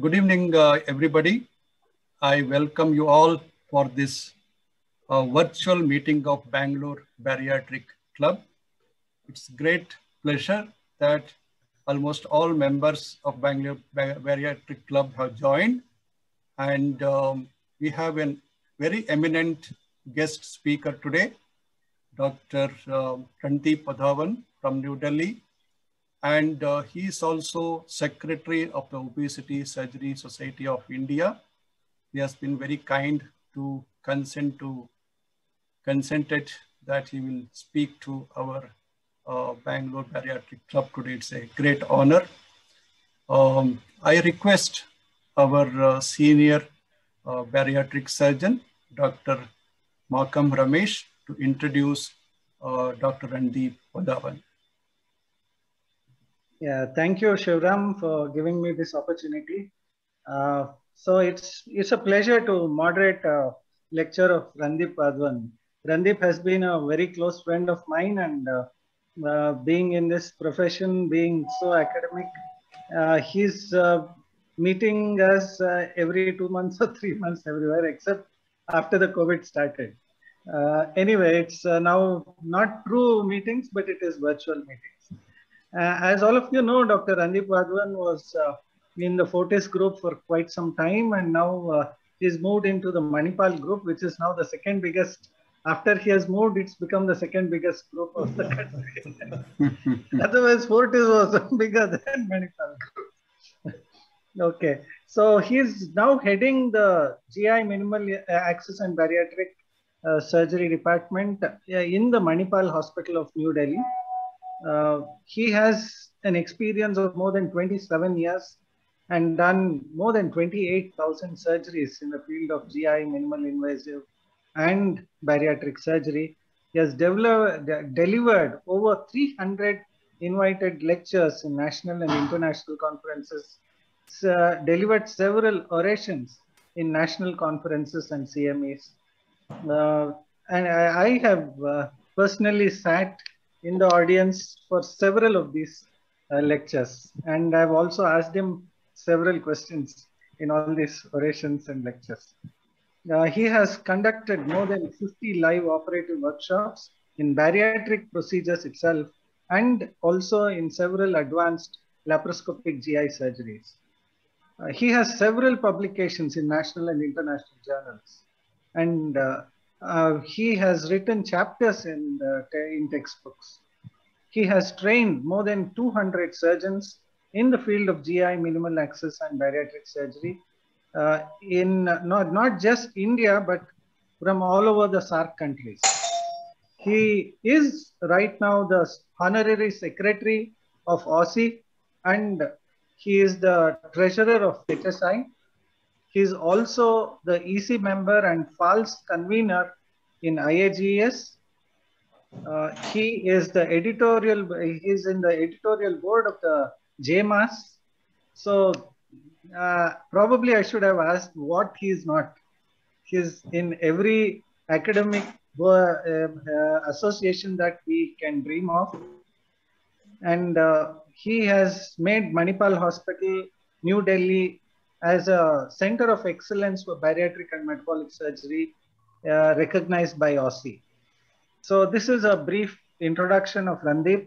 Good evening, everybody. I welcome you all for this virtual meeting of Bangalore Bariatric Club. It's great pleasure that almost all members of Bangalore Bariatric Club have joined. And we have a very eminent guest speaker today, Dr. Randeep Wadhawan from New Delhi. And he is also Secretary of the Obesity Surgery Society of India. He has been very kind to consented that he will speak to our Bangalore Bariatric Club today. It's a great honor. I request our senior bariatric surgeon, Dr. Makam Ramesh, to introduce Dr. Randeep Wadhawan. Yeah, thank you, Shivram, for giving me this opportunity. So it's a pleasure to moderate a lecture of Randeep Wadhawan. Randeep has been a very close friend of mine, and being in this profession, being so academic, he's meeting us every 2 months or 3 months everywhere, except after the COVID started. Anyway, it's now not true meetings, but it is virtual meetings. As all of you know, Dr. Randeep Wadhawan was in the Fortis group for quite some time, and now he's moved into the Manipal group, which is now the second biggest. After he has moved, it's become the second biggest group of the country. Otherwise, Fortis was bigger than Manipal group. Okay, so he's now heading the GI Minimal Access and Bariatric Surgery Department in the Manipal Hospital of New Delhi. He has an experience of more than 27 years and done more than 28,000 surgeries in the field of GI, minimal invasive, and bariatric surgery. He has delivered over 300 invited lectures in national and international conferences, delivered several orations in national conferences and CMEs. And I have personally sat in the audience for several of these lectures, and I've also asked him several questions in all these orations and lectures. He has conducted more than 50 live operative workshops in bariatric procedures itself, and also in several advanced laparoscopic GI surgeries. He has several publications in national and international journals, and he has written chapters in textbooks. He has trained more than 200 surgeons in the field of GI, minimal access, and bariatric surgery in not just India, but from all over the SAARC countries. He is right now the honorary secretary of OSCE, and he is the treasurer of HSI. He is also the EC member and FALS convener in IAGS. He is the he is in the editorial board of the JMAS. So probably I should have asked what he is not. He is in every academic association that we can dream of. And he has made Manipal Hospital, New Delhi, as a center of excellence for bariatric and metabolic surgery recognized by OSCE. So this is a brief introduction of Randeep,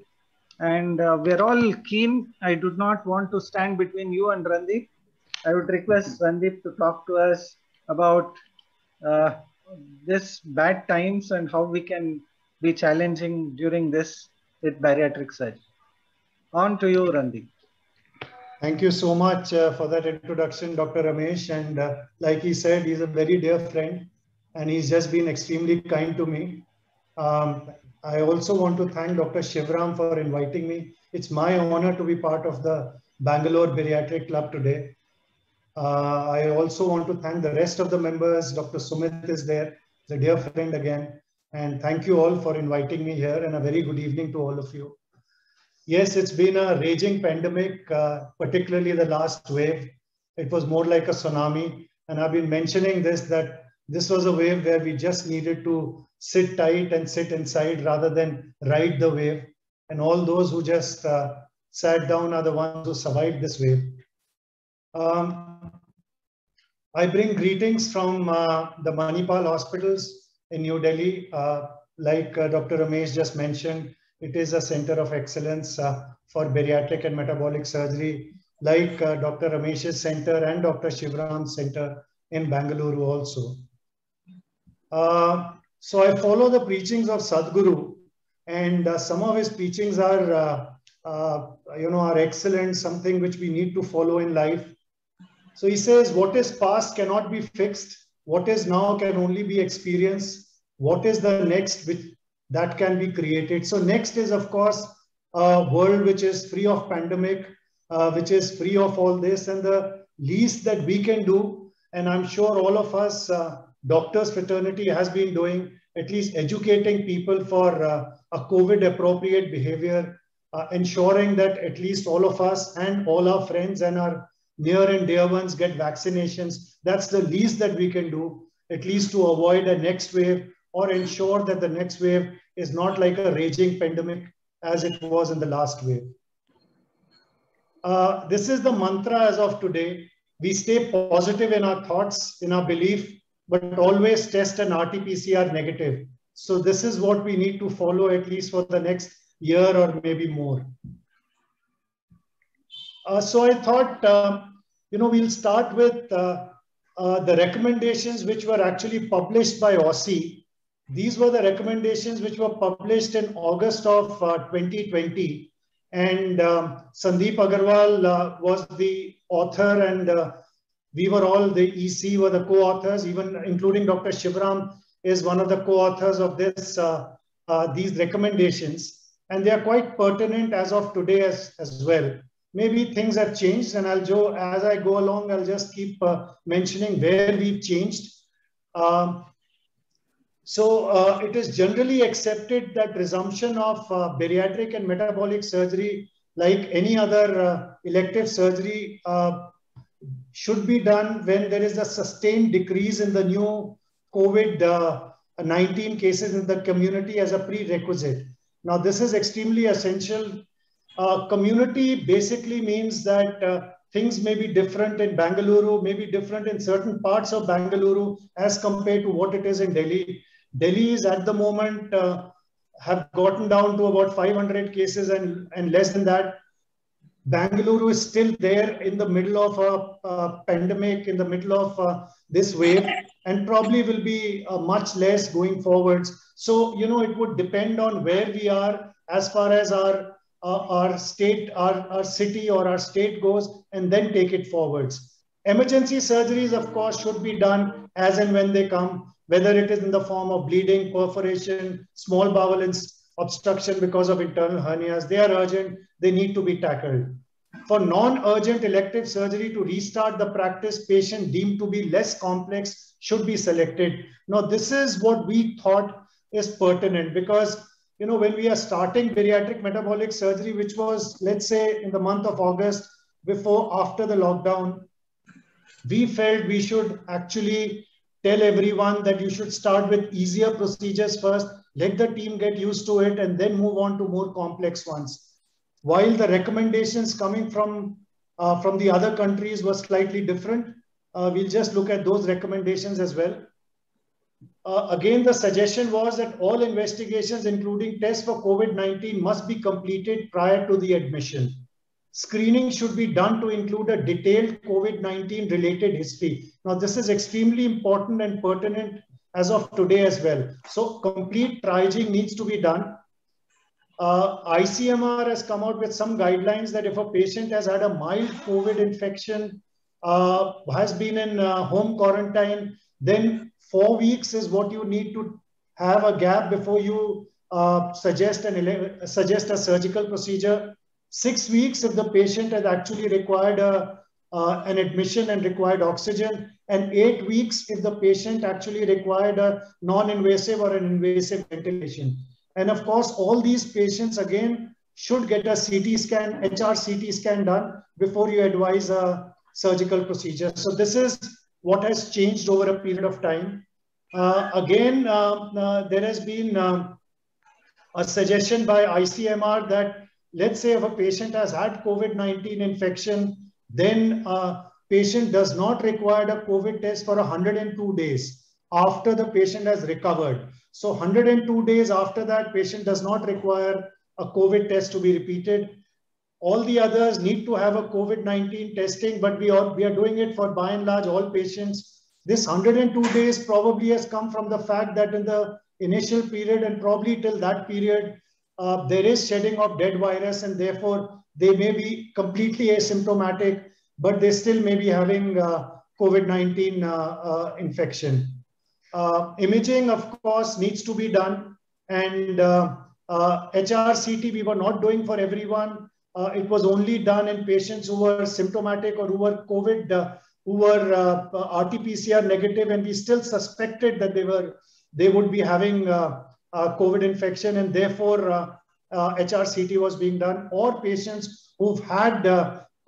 and we're all keen. I do not want to stand between you and Randeep. I would request Randeep to talk to us about this bad times and how we can be challenging during this with bariatric surgery. On to you, Randeep. Thank you so much for that introduction, Dr. Ramesh. And like he said, he's a very dear friend, and he's just been extremely kind to me. I also want to thank Dr. Shivram for inviting me. It's my honor to be part of the Bangalore Bariatric Club today. I also want to thank the rest of the members. Dr. Sumit is there, the dear friend again. And thank you all for inviting me here, and a very good evening to all of you. Yes, it's been a raging pandemic, particularly the last wave. It was more like a tsunami. And I've been mentioning this, that this was a wave where we just needed to sit tight and sit inside rather than ride the wave. And all those who just sat down are the ones who survived this wave. I bring greetings from the Manipal hospitals in New Delhi. Like Dr. Ramesh just mentioned, it is a center of excellence for bariatric and metabolic surgery, like Dr. Ramesh's center and Dr. Shivram's center in Bangalore also. So I follow the preachings of Sadhguru, and some of his preachings are, are excellent, something which we need to follow in life. So he says, what is past cannot be fixed. What is now can only be experienced. What is the next that can be created? So next is, of course, a world which is free of pandemic, which is free of all this, and the least that we can do, and I'm sure all of us, doctors fraternity has been doing, at least educating people for a COVID appropriate behavior, ensuring that at least all of us and all our friends and our near and dear ones get vaccinations. That's the least that we can do, at least to avoid a next wave, or ensure that the next wave is not like a raging pandemic as it was in the last wave. This is the mantra as of today. We stay positive in our thoughts, in our belief, but always test an RT-PCR negative. So this is what we need to follow at least for the next year or maybe more. So I thought, we'll start with the recommendations which were actually published by OSCE. These were the recommendations which were published in August of 2020. And Sandeep Agarwal was the author, and we were all, the EC were the co-authors, even including Dr. Shivram is one of the co-authors of this, these recommendations. And they are quite pertinent as of today as well. Maybe things have changed, and as I go along, I'll just keep mentioning where we've changed. So it is generally accepted that resumption of bariatric and metabolic surgery, like any other elective surgery, should be done when there is a sustained decrease in the new COVID-19 cases in the community as a prerequisite. Now, this is extremely essential. Community basically means that things may be different in Bangalore, may be different in certain parts of Bangalore as compared to what it is in Delhi. Delhi is at the moment have gotten down to about 500 cases and less than that. Bangalore is still there in the middle of a pandemic, in the middle of this wave, and probably will be much less going forwards. So, it would depend on where we are as far as our state, our city or our state goes, and then take it forwards. Emergency surgeries, of course, should be done as and when they come, whether it is in the form of bleeding, perforation, small bowel obstruction because of internal hernias. They are urgent, they need to be tackled. For non-urgent elective surgery to restart the practice, patient deemed to be less complex should be selected. Now, this is what we thought is pertinent, because when we are starting bariatric metabolic surgery, which was, let's say, in the month of August, after the lockdown, we felt we should actually tell everyone that you should start with easier procedures first, let the team get used to it, and then move on to more complex ones. While the recommendations coming from the other countries were slightly different, we'll just look at those recommendations as well. Again, the suggestion was that all investigations, including tests for COVID-19, must be completed prior to the admission. Screening should be done to include a detailed COVID-19 related history. Now, this is extremely important and pertinent as of today as well. So complete triaging needs to be done. ICMR has come out with some guidelines that if a patient has had a mild COVID infection, has been in home quarantine, then 4 weeks is what you need to have a gap before you suggest a surgical procedure. 6 weeks if the patient has actually required an admission and required oxygen, and 8 weeks if the patient actually required a non-invasive or an invasive ventilation. And of course, all these patients again should get a CT scan, HR CT scan done before you advise a surgical procedure. So this is what has changed over a period of time. There has been a suggestion by ICMR that, let's say if a patient has had COVID-19 infection, then patient does not require a COVID test for 102 days after the patient has recovered. So 102 days after that, patient does not require a COVID test to be repeated. All the others need to have a COVID-19 testing, but we are doing it for by and large all patients. This 102 days probably has come from the fact that in the initial period and probably till that period, there is shedding of dead virus, and therefore they may be completely asymptomatic, but they still may be having COVID-19 infection. Imaging, of course, needs to be done, and HRCT we were not doing for everyone. It was only done in patients who were symptomatic or who were COVID, who were RT-PCR negative, and we still suspected that they would be having COVID infection, and therefore HRCT was being done. Or patients who've had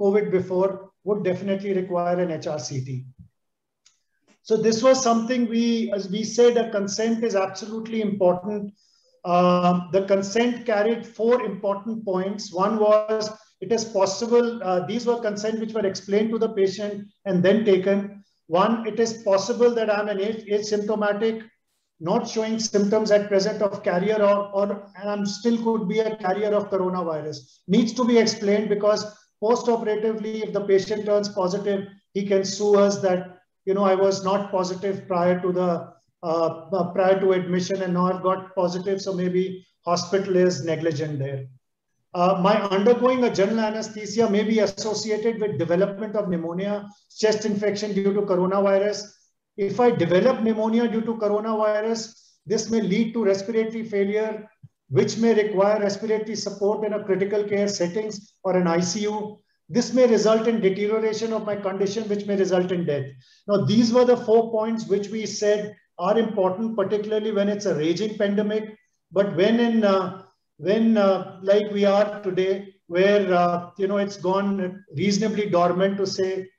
COVID before would definitely require an HRCT. So this was something as we said, a consent is absolutely important. The consent carried 4 important points. One was, it is possible, these were consent which were explained to the patient and then taken. One, it is possible that I'm an asymptomatic, not showing symptoms at present of carrier and I'm still could be a carrier of coronavirus. Needs to be explained, because post-operatively, if the patient turns positive, he can sue us that, you know, I was not positive prior to admission, and now I've got positive, so maybe hospital is negligent there. My undergoing a general anesthesia may be associated with development of pneumonia, chest infection due to coronavirus. If I develop pneumonia due to coronavirus, this may lead to respiratory failure, which may require respiratory support in a critical care settings or an ICU. This may result in deterioration of my condition, which may result in death. Now, these were the 4 points which we said are important, particularly when it's a raging pandemic. But when like we are today, where you know, it's gone reasonably dormant to say,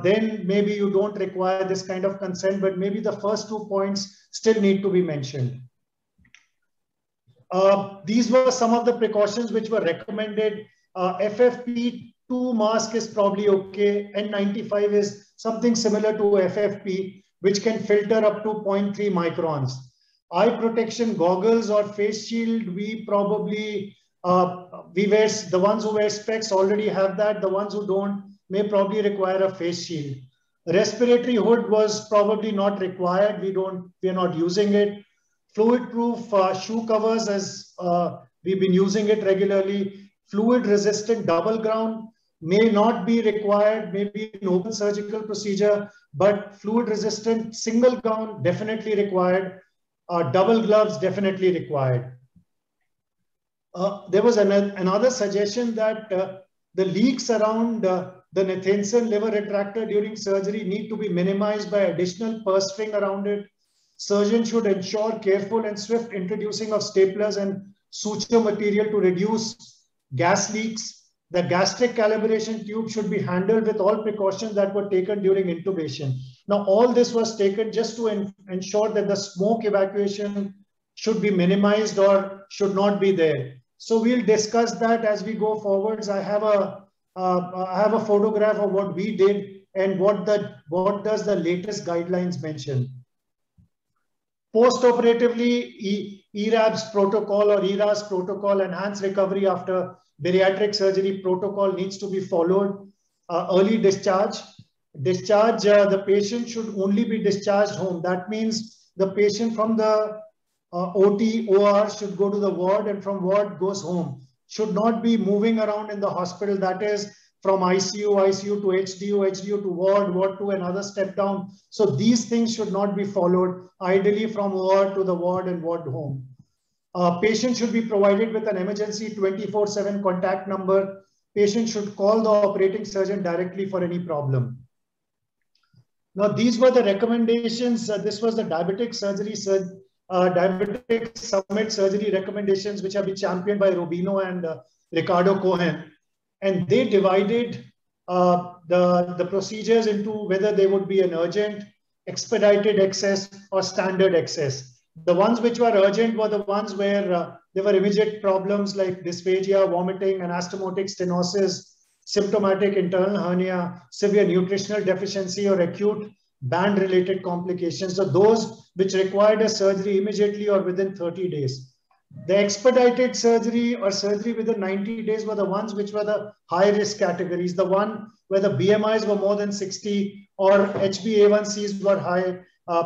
then maybe you don't require this kind of consent, but maybe the first 2 points still need to be mentioned. These were some of the precautions which were recommended. FFP2 mask is probably okay. N95 is something similar to FFP, which can filter up to 0.3 microns. Eye protection goggles or face shield, we probably, the ones who wear specs already have that. The ones who don't may probably require a face shield. Respiratory hood was probably not required. We are not using it. Fluid proof shoe covers, as we've been using it regularly. Fluid resistant double gown may not be required, maybe an open surgical procedure, but fluid resistant single gown definitely required. Double gloves definitely required. There was another suggestion that the leaks around the Nathanson liver retractor during surgery need to be minimized by additional purse string around it. Surgeon should ensure careful and swift introducing of staplers and suture material to reduce gas leaks. The gastric calibration tube should be handled with all precautions that were taken during intubation. Now, all this was taken just to ensure that the smoke evacuation should be minimized or should not be there. So we'll discuss that as we go forwards. I have a photograph of what we did and what does the latest guidelines mention. Post-operatively, ERAB's protocol or ERA's protocol, enhanced recovery after bariatric surgery protocol, needs to be followed. Early discharge. The patient should only be discharged home. That means the patient from the OT, OR should go to the ward, and from ward goes home. Should not be moving around in the hospital. That is from ICU to HDU to ward to another step down. So these things should not be followed. Ideally from ward to the ward and ward home. Patient should be provided with an emergency 24/7 contact number. Patient should call the operating surgeon directly for any problem. Now, these were the recommendations. This was the diabetic summit surgery recommendations, which have been championed by Rubino and Ricardo Cohen. And they divided the procedures into whether they would be an urgent, expedited access, or standard access. The ones which were urgent were the ones where there were immediate problems like dysphagia, vomiting, anastomotic stenosis, symptomatic internal hernia, severe nutritional deficiency, or acute band-related complications. So those which required a surgery immediately or within 30 days. The expedited surgery or surgery within 90 days were the ones which were the high-risk categories, the one where the BMIs were more than 60 or HbA1cs were high,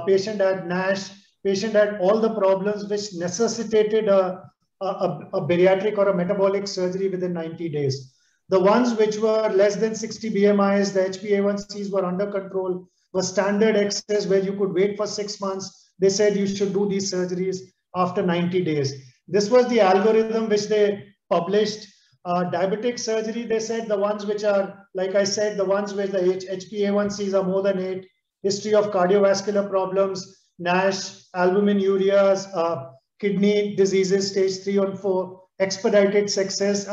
patient had NASH, patient had all the problems which necessitated a bariatric or a metabolic surgery within 90 days. The ones which were less than 60 BMIs, the HbA1cs were under control, were standard excess where you could wait for 6 months. They said you should do these surgeries after 90 days. This was the algorithm which they published. Diabetic surgery, they said the ones which are, like I said, the ones where the HbA1cs are more than 8, history of cardiovascular problems, NASH, albuminuria, kidney diseases, stage 3 and 4, expedited access,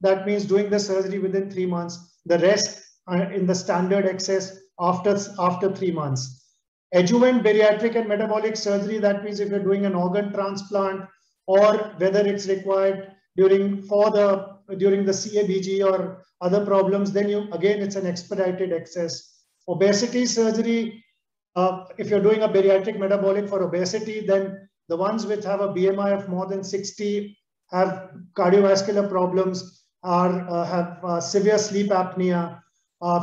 that means doing the surgery within 3 months. The rest in the standard access after 3 months. Adjuvant bariatric and metabolic surgery, that means if you're doing an organ transplant or whether it's required during the CABG or other problems, then it's an expedited access. Obesity surgery, if you're doing a bariatric metabolic for obesity, then the ones which have a BMI of more than 60 have cardiovascular problems, have severe sleep apnea,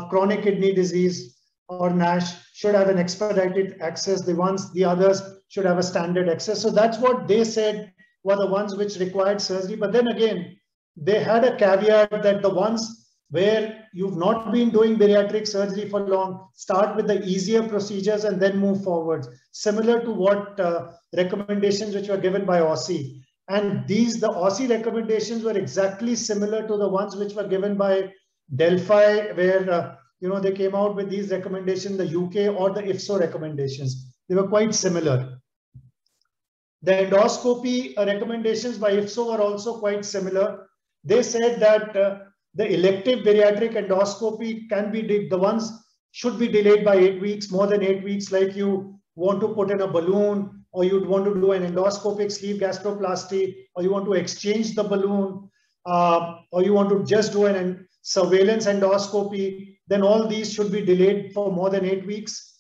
chronic kidney disease or NASH should have an expedited access. The others should have a standard access. So that's what they said were the ones which required surgery. But then again, they had a caveat that the ones where you've not been doing bariatric surgery for long, start with the easier procedures and then move forward. Similar to what recommendations which were given by Aussie. And the Aussie recommendations were exactly similar to the ones which were given by Delphi, where they came out with these recommendations, the UK or the IFSO recommendations. They were quite similar. The endoscopy recommendations by IFSO were also quite similar. They said that the elective bariatric endoscopy can be, the ones should be delayed by 8 weeks, more than 8 weeks, like you want to put in a balloon, or you'd want to do an endoscopic sleeve gastroplasty, or you want to exchange the balloon, or you want to just do an surveillance endoscopy, then all these should be delayed for more than 8 weeks.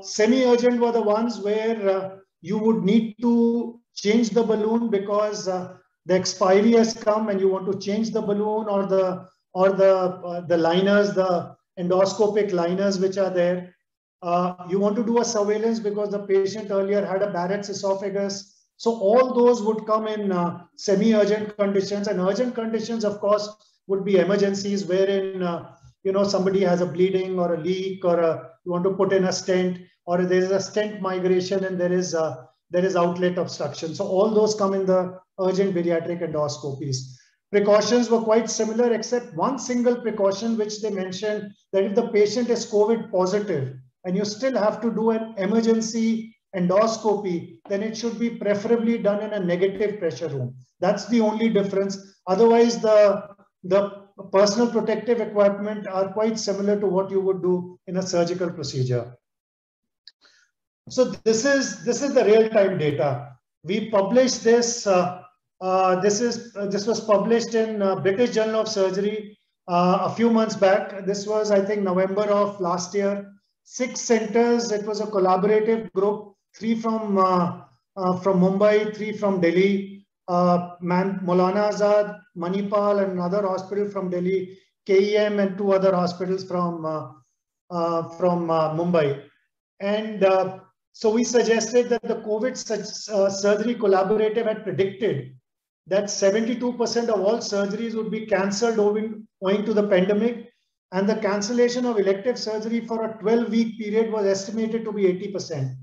Semi-urgent were the ones where you would need to change the balloon because the expiry has come and you want to change the balloon or the liners, the endoscopic liners which are there. You want to do a surveillance because the patient earlier had a Barrett's esophagus. So all those would come in semi-urgent conditions, and urgent conditions, of course, would be emergencies wherein somebody has a bleeding or a leak, or you want to put in a stent, or there is a stent migration and there is outlet obstruction. So all those come in the urgent bariatric endoscopies. Precautions were quite similar, except one single precaution which they mentioned, that if the patient is COVID positive and you still have to do an emergency endoscopy, then it should be preferably done in a negative pressure room. That's the only difference. Otherwise, the personal protective equipment are quite similar to what you would do in a surgical procedure. So this is the real-time data. We published this. This was published in British Journal of Surgery a few months back. This was, I think, November of last year. 6 centers. It was a collaborative group. 3 from Mumbai, 3 from Delhi. Maulana Azad, Manipal, and another hospital from Delhi. KEM and 2 other hospitals from Mumbai. And so we suggested that the COVID surgery collaborative had predicted that 72% of all surgeries would be cancelled owing to the pandemic, and the cancellation of elective surgery for a 12-week period was estimated to be 80%.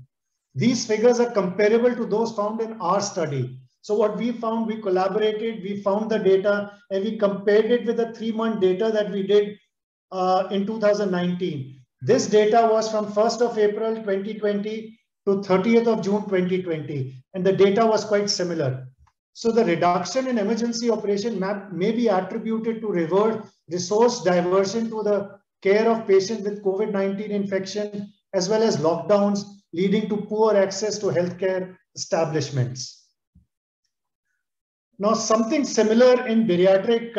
These figures are comparable to those found in our study. So what we found, we collaborated, we found the data, and we compared it with the 3-month data that we did in 2019. This data was from 1st of April 2020 to 30th of June 2020, and the data was quite similar. So the reduction in emergency operation may be attributed to resource diversion to the care of patients with COVID-19 infection, as well as lockdowns leading to poor access to healthcare establishments. Now, something similar in bariatric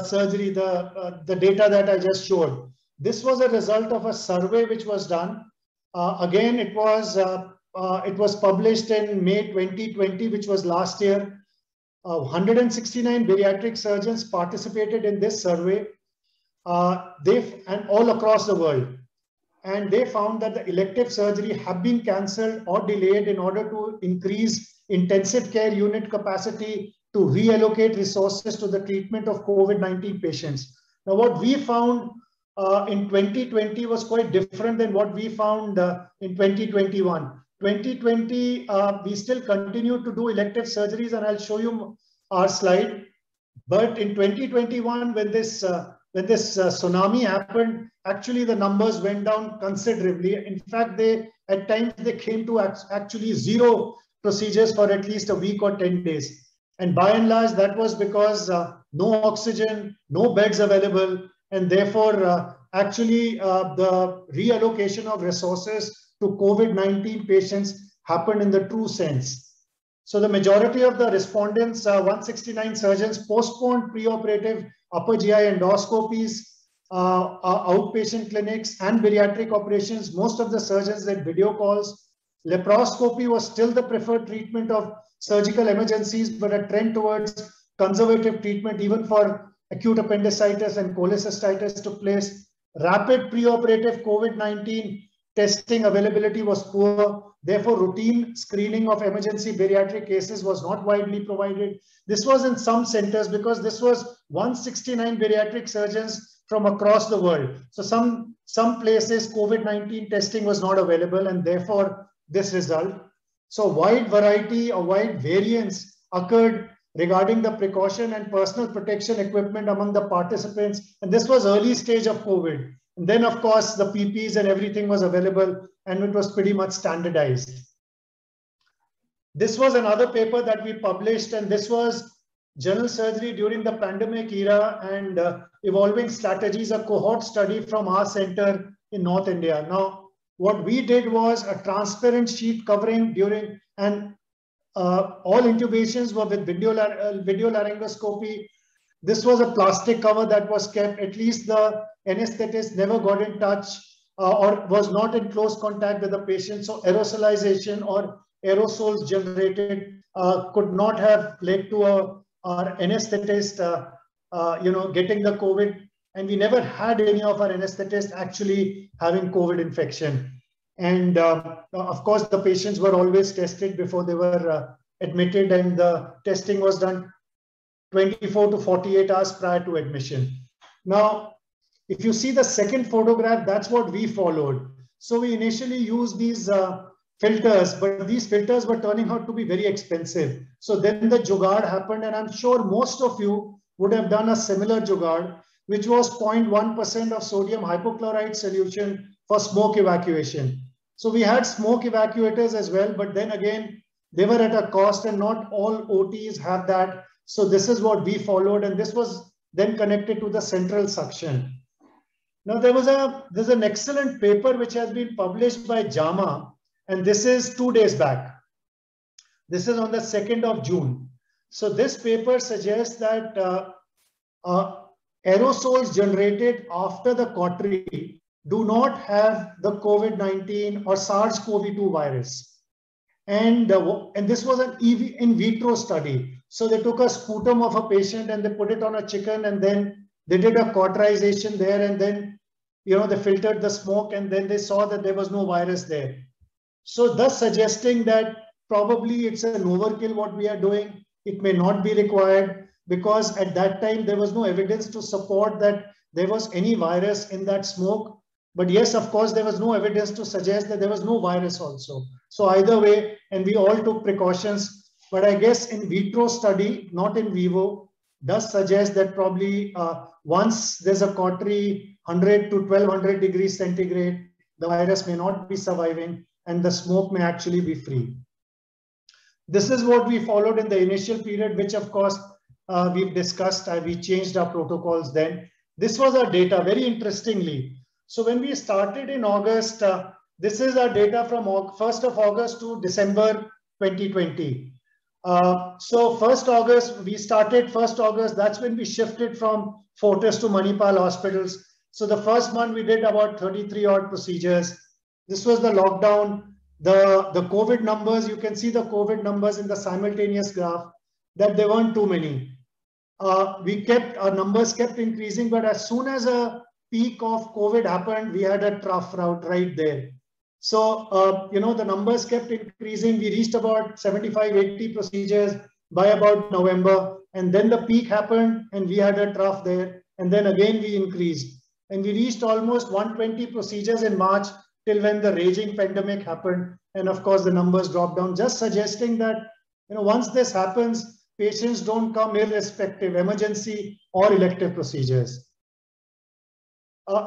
surgery, the data that I just showed. This was a result of a survey which was done. Again, it was published in May 2020, which was last year. 169 bariatric surgeons participated in this survey, and all across the world. And they found that the elective surgery have been cancelled or delayed in order to increase intensive care unit capacity, to reallocate resources to the treatment of COVID-19 patients. Now, what we found in 2020 was quite different than what we found in 2021. 2020, we still continue to do elective surgeries, and I'll show you our slide. But in 2021, when this tsunami happened, actually the numbers went down considerably. In fact, at times they came to actually 0 procedures for at least a week or 10 days. And by and large, that was because no oxygen, no beds available, and therefore actually the reallocation of resources to COVID-19 patients happened in the true sense. So the majority of the respondents, 169 surgeons, postponed preoperative upper GI endoscopies, outpatient clinics, and bariatric operations. Most of the surgeons did video calls. Laparoscopy was still the preferred treatment of surgical emergencies, but a trend towards conservative treatment, even for acute appendicitis and cholecystitis, took place. Rapid preoperative COVID-19 testing availability was poor. Therefore, routine screening of emergency bariatric cases was not widely provided. This was in some centers because this was 169 bariatric surgeons from across the world. So some places COVID-19 testing was not available, and therefore this result. So wide variety or wide variance occurred regarding the precaution and personal protection equipment among the participants. And this was early stage of COVID. And then, of course, the PPEs and everything was available, and it was pretty much standardized. This was another paper that we published, and this was General Surgery during the pandemic era and Evolving Strategies, a cohort study from our center in North India. Now, what we did was a transparent sheet covering during, and all intubations were with video laryngoscopy. This was a plastic cover that was kept. At least the anesthetist never got in touch or was not in close contact with the patient. So aerosolization or aerosols generated could not have led to our anesthetist, getting the COVID. And we never had any of our anesthetists actually having COVID infection. And of course, the patients were always tested before they were admitted, and the testing was done 24 to 48 hours prior to admission. Now, if you see the second photograph, that's what we followed. So we initially used these filters, but these filters were turning out to be very expensive. So then the jugaad happened, and I'm sure most of you would have done a similar jugaad, which was 0.1% of sodium hypochlorite solution for smoke evacuation. So we had smoke evacuators as well, but then again, they were at a cost, and not all OTs have that. So this is what we followed, and this was then connected to the central suction. Now there's an excellent paper which has been published by JAMA, and this is 2 days back. This is on the 2nd of June. So this paper suggests that aerosols generated after the cautery do not have the COVID-19 or SARS-CoV-2 virus. And this was an in vitro study. So they took a sputum of a patient and they put it on a chicken, and then they did a cauterization there, and then they filtered the smoke, and then they saw that there was no virus there. So thus suggesting that probably it's an overkill what we are doing. It may not be required, because at that time there was no evidence to support that there was any virus in that smoke. But yes, of course, there was no evidence to suggest that there was no virus also. So either way, and we all took precautions. But I guess in vitro study, not in vivo, does suggest that probably once there's a cautery 100 to 1200 degrees centigrade, the virus may not be surviving, and the smoke may actually be free. This is what we followed in the initial period, which of course we've discussed. We changed our protocols then. This was our data, very interestingly. So when we started in August, this is our data from 1st of August to December 2020. So 1st August, we started 1st August. That's when we shifted from Fortis to Manipal hospitals. So the first month we did about 33 odd procedures. This was the lockdown. The COVID numbers, you can see the COVID numbers in the simultaneous graph, that there weren't too many. Our numbers kept increasing, but as soon as a peak of COVID happened, we had a trough route right there. So, the numbers kept increasing. We reached about 75, 80 procedures by about November. And then the peak happened and we had a trough there. And then again, we increased. And we reached almost 120 procedures in March till when the raging pandemic happened. And of course, the numbers dropped down, just suggesting that, once this happens, patients don't come irrespective, emergency or elective procedures.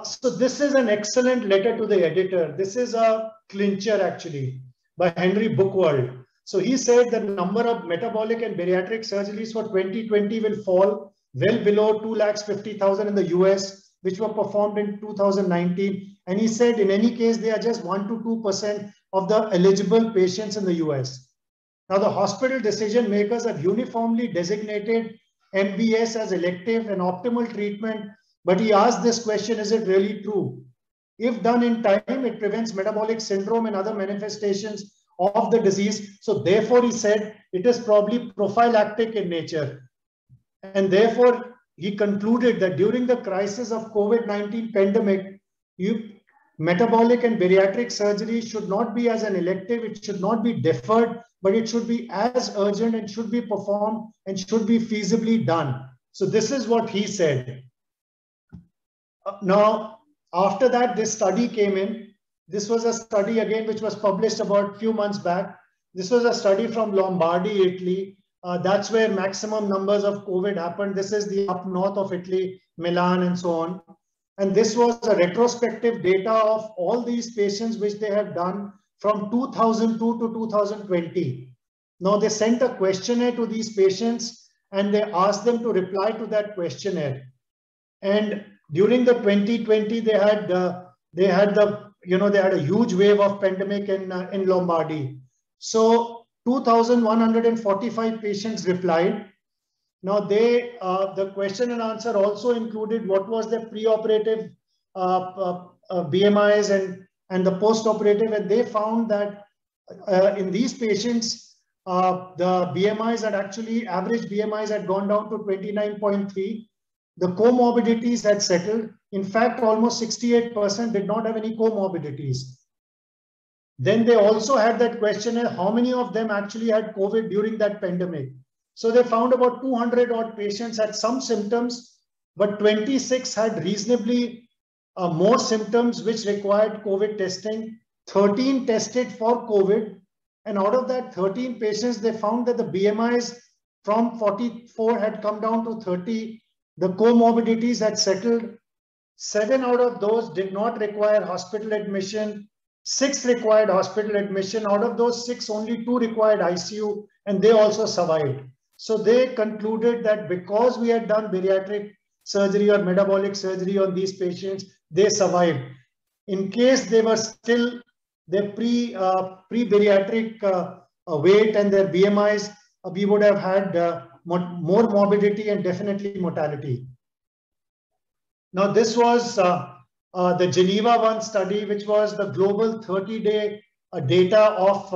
So this is an excellent letter to the editor. This is a clincher actually by Henry Buchwald. So he said the number of metabolic and bariatric surgeries for 2020 will fall well below 250,000 in the US, which were performed in 2019. And he said in any case, they are just 1 to 2% of the eligible patients in the US. Now the hospital decision makers have uniformly designated MBS as elective and optimal treatment. But he asked this question, is it really true? If done in time, it prevents metabolic syndrome and other manifestations of the disease. So therefore, he said it is probably prophylactic in nature. And therefore, he concluded that during the crisis of COVID-19 pandemic, metabolic and bariatric surgery should not be as an elective, it should not be deferred, but it should be as urgent and should be performed and should be feasibly done. So this is what he said. Now, after that, this study came in. This was a study again, which was published about a few months back. This was a study from Lombardy, Italy. That's where maximum numbers of COVID happened. This is the up north of Italy, Milan and so on. And this was a retrospective data of all these patients, which they have done from 2002 to 2020. Now they sent a questionnaire to these patients and they asked them to reply to that questionnaire. And during the 2020, they had a huge wave of pandemic in Lombardy. So 2,145 patients replied. Now the question and answer also included what was their preoperative BMIs and the postoperative, and they found that in these patients, the BMIs had actually, average BMIs had gone down to 29.3. The comorbidities had settled. In fact, almost 68% did not have any comorbidities. Then they also had that questionnaire, how many of them actually had COVID during that pandemic? So they found about 200 odd patients had some symptoms, but 26 had reasonably more symptoms which required COVID testing. 13 tested for COVID. And out of that 13 patients, they found that the BMIs from 44 had come down to 30. The comorbidities had settled. 7 out of those did not require hospital admission. 6 required hospital admission. Out of those 6, only 2 required ICU, and they also survived. So they concluded that because we had done bariatric surgery or metabolic surgery on these patients, they survived. In case they were still their pre-bariatric weight and their BMIs, we would have had more morbidity and definitely mortality. Now, this was the Geneva 1 study, which was the global 30-day data of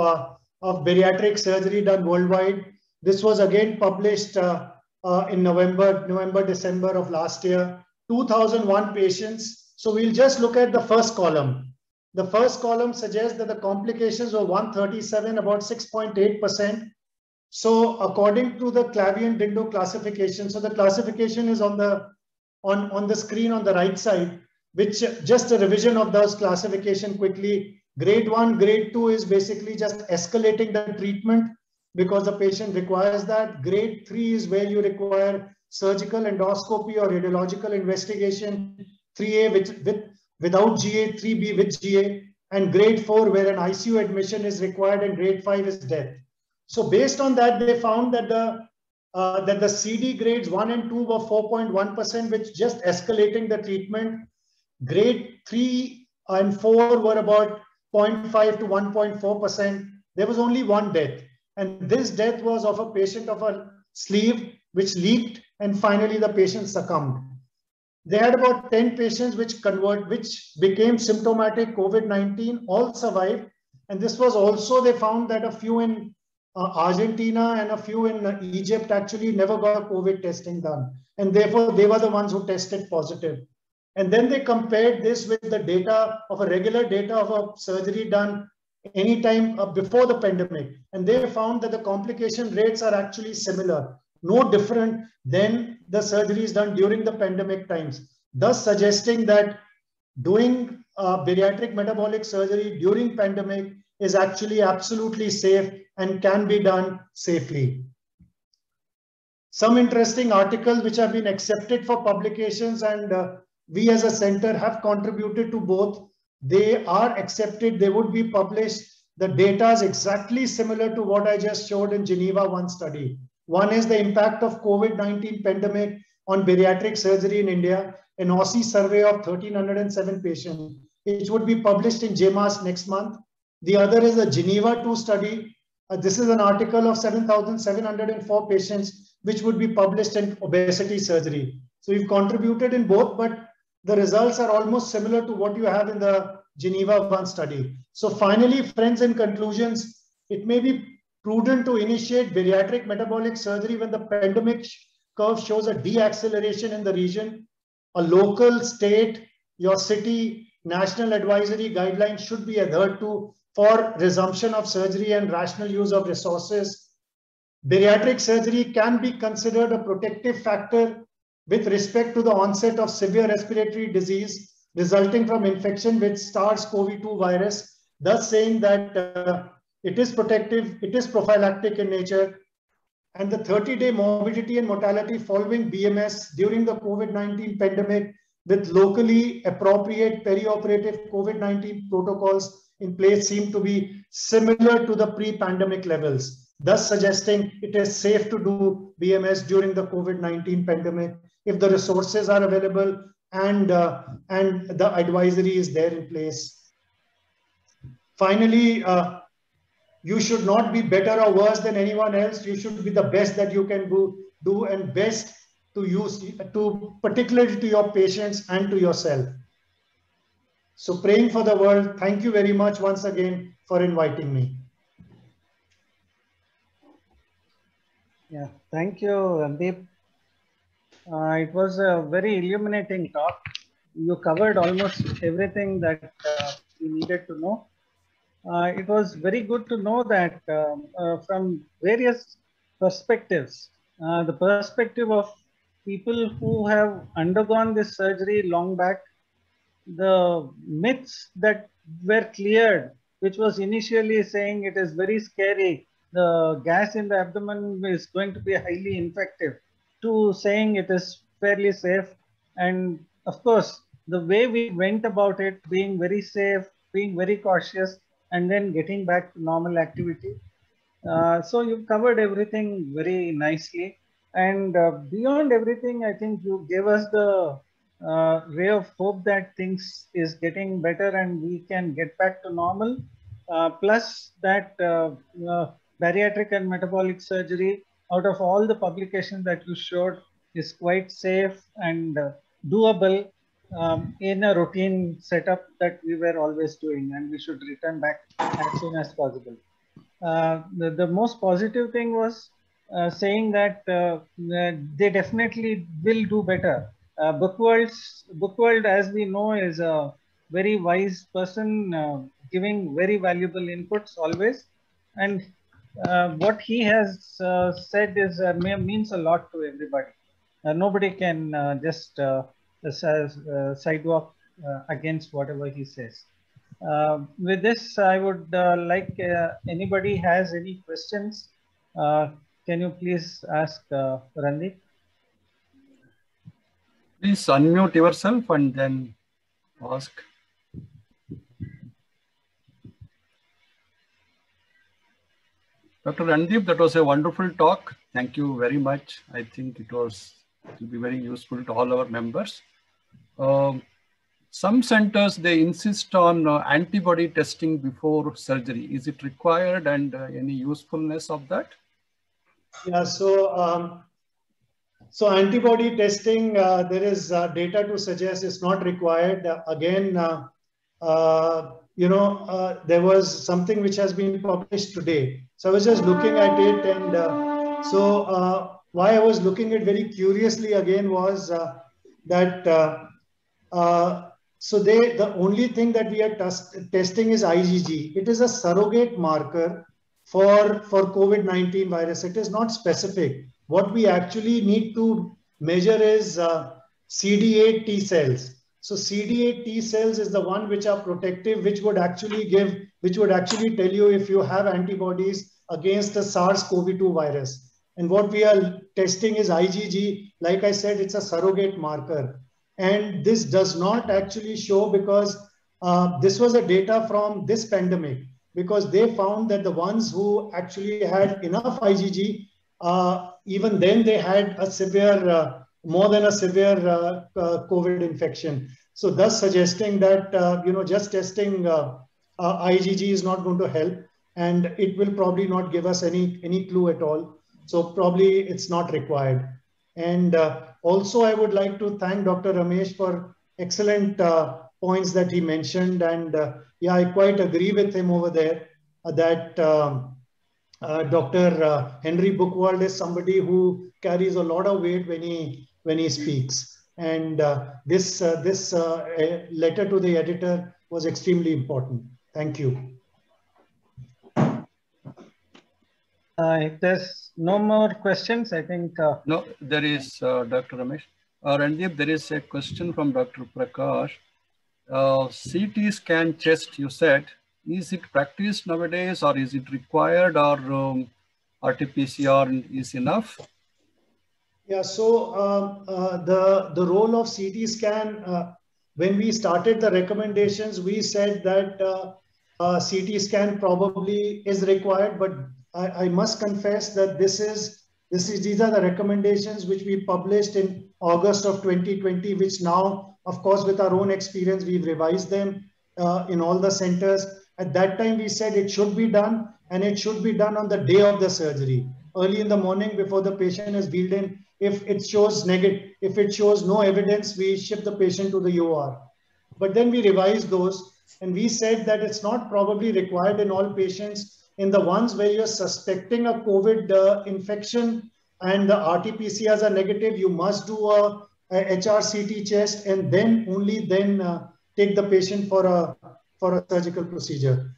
bariatric surgery done worldwide. This was again published in November, December of last year. 2001 patients. So we'll just look at the first column. The first column suggests that the complications were 137, about 6.8%. So according to the Clavien-Dindo classification, so the classification is on the screen on the right side, which just a revision of those classification quickly. Grade 1, grade 2 is basically just escalating the treatment because the patient requires that. Grade 3 is where you require surgical endoscopy or radiological investigation. 3A without GA, 3B with GA, and grade 4 where an ICU admission is required, and grade 5 is death. So based on that, they found that the CD grades 1 and 2 were 4.1%, which just escalating the treatment. Grade 3 and 4 were about 0.5 to 1.4%. There was only 1 death. And this death was of a patient of a sleeve which leaked, and finally the patient succumbed. They had about 10 patients which became symptomatic COVID-19, all survived. And this was also, they found that a few in Argentina and a few in Egypt actually never got COVID testing done. And therefore they were the ones who tested positive. And then they compared this with the data of a regular data of a surgery done anytime before the pandemic. And they found that the complication rates are actually similar, no different than the surgeries done during the pandemic times, thus suggesting that doing bariatric metabolic surgery during pandemic is actually absolutely safe and can be done safely. Some interesting articles which have been accepted for publications, and we as a center have contributed to both. They are accepted, they would be published. The data is exactly similar to what I just showed in Geneva 1 study. One is the impact of COVID-19 pandemic on bariatric surgery in India, an Aussie survey of 1,307 patients, which would be published in JMAS next month. The other is a Geneva 2 study. This is an article of 7,704 patients, which would be published in obesity surgery. So we've contributed in both, but the results are almost similar to what you have in the Geneva 1 study. So finally, friends, in conclusions, it may be prudent to initiate bariatric metabolic surgery when the pandemic curve shows a deacceleration in the region. A local, state, your city, national advisory guidelines should be adhered to for resumption of surgery and rational use of resources. Bariatric surgery can be considered a protective factor with respect to the onset of severe respiratory disease resulting from infection with SARS-CoV-2 virus, thus saying that it is protective, it is prophylactic in nature. And the 30-day morbidity and mortality following BMS during the COVID-19 pandemic with locally appropriate perioperative COVID-19 protocols in place seem to be similar to the pre-pandemic levels, thus suggesting it is safe to do BMS during the COVID-19 pandemic if the resources are available and the advisory is there in place. Finally, you should not be better or worse than anyone else. You should be the best that you can do and best to use, particularly to your patients and to yourself. So praying for the world. Thank you very much once again for inviting me. Yeah, thank you, Randeep. It was a very illuminating talk. You covered almost everything that we needed to know. It was very good to know that from various perspectives, the perspective of people who have undergone this surgery long back, the myths that were cleared, which was initially saying it is very scary, the gas in the abdomen is going to be highly infective, to saying it is fairly safe. And of course, the way we went about it, being very safe, being very cautious, and then getting back to normal activity. So you covered everything very nicely. And beyond everything, I think you gave us the ray of hope that things is getting better and we can get back to normal. Plus that bariatric and metabolic surgery, out of all the publications that you showed, is quite safe and doable in a routine setup that we were always doing, and we should return back as soon as possible. The most positive thing was saying that they definitely will do better. Bookworld, as we know, is a very wise person, giving very valuable inputs always. And what he has said is means a lot to everybody. Nobody can just sidewalk against whatever he says. With this, I would like anybody has any questions. Can you please ask Randeep? Please unmute yourself and then ask. Dr. Randeep, that was a wonderful talk. Thank you very much. I think it will be very useful to all our members. Some centers, they insist on antibody testing before surgery. Is it required, and any usefulness of that? Yeah, so antibody testing, there is data to suggest it's not required. There was something which has been published today. So I was just looking at it, and why I was looking at very curiously again was that the only thing that we are testing is IgG. It is a surrogate marker for COVID-19 virus. It is not specific. What we actually need to measure is CD8 T cells. So CD8 T cells is the one which are protective, which would actually tell you if you have antibodies against the SARS-CoV-2 virus. And what we are testing is IgG. Like I said, it's a surrogate marker. And this does not actually show, because this was a data from this pandemic, because they found that the ones who actually had enough IgG, even then they had a severe, more than a severe COVID infection. So thus suggesting that, just testing IgG is not going to help, and it will probably not give us any clue at all. So probably it's not required. And also I would like to thank Dr. Ramesh for excellent points that he mentioned. And yeah, I quite agree with him over there that Dr. Henry Buchwald is somebody who carries a lot of weight when he speaks. And this letter to the editor was extremely important. Thank you. If there's no more questions, I think... No, there is, Dr. Ramesh. Randeep, there is a question from Dr. Prakash. CT scan chest, you said, is it practiced nowadays, or is it required, or RT-PCR is enough? Yeah, so the role of CT scan, when we started the recommendations, we said that CT scan probably is required, but I must confess that these are the recommendations which we published in August of 2020, which now, of course, with our own experience, we've revised them in all the centers. At that time, we said it should be done, and it should be done on the day of the surgery, early in the morning before the patient is wheeled in. If it shows negative, if it shows no evidence, we ship the patient to the OR. But then we revised those, and we said that it's not probably required in all patients. In the ones where you're suspecting a COVID infection and the RT-PCRs are negative, you must do a HRCT chest, and then only then take the patient for a surgical procedure.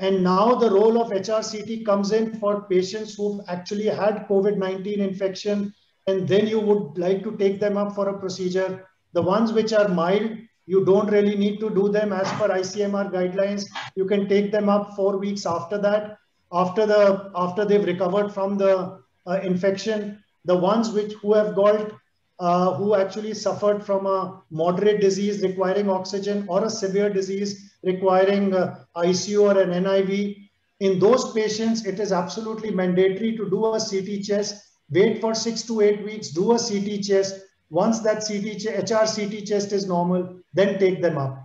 And now the role of HRCT comes in for patients who've actually had COVID-19 infection, and then you would like to take them up for a procedure. The ones which are mild, you don't really need to do them as per ICMR guidelines. You can take them up 4 weeks after that, after they've recovered from the infection. The ones who actually suffered from a moderate disease requiring oxygen, or a severe disease requiring ICU or an NIV, in those patients, it is absolutely mandatory to do a CT chest, wait for 6 to 8 weeks, do a CT chest. Once that HRCT chest is normal, then take them up.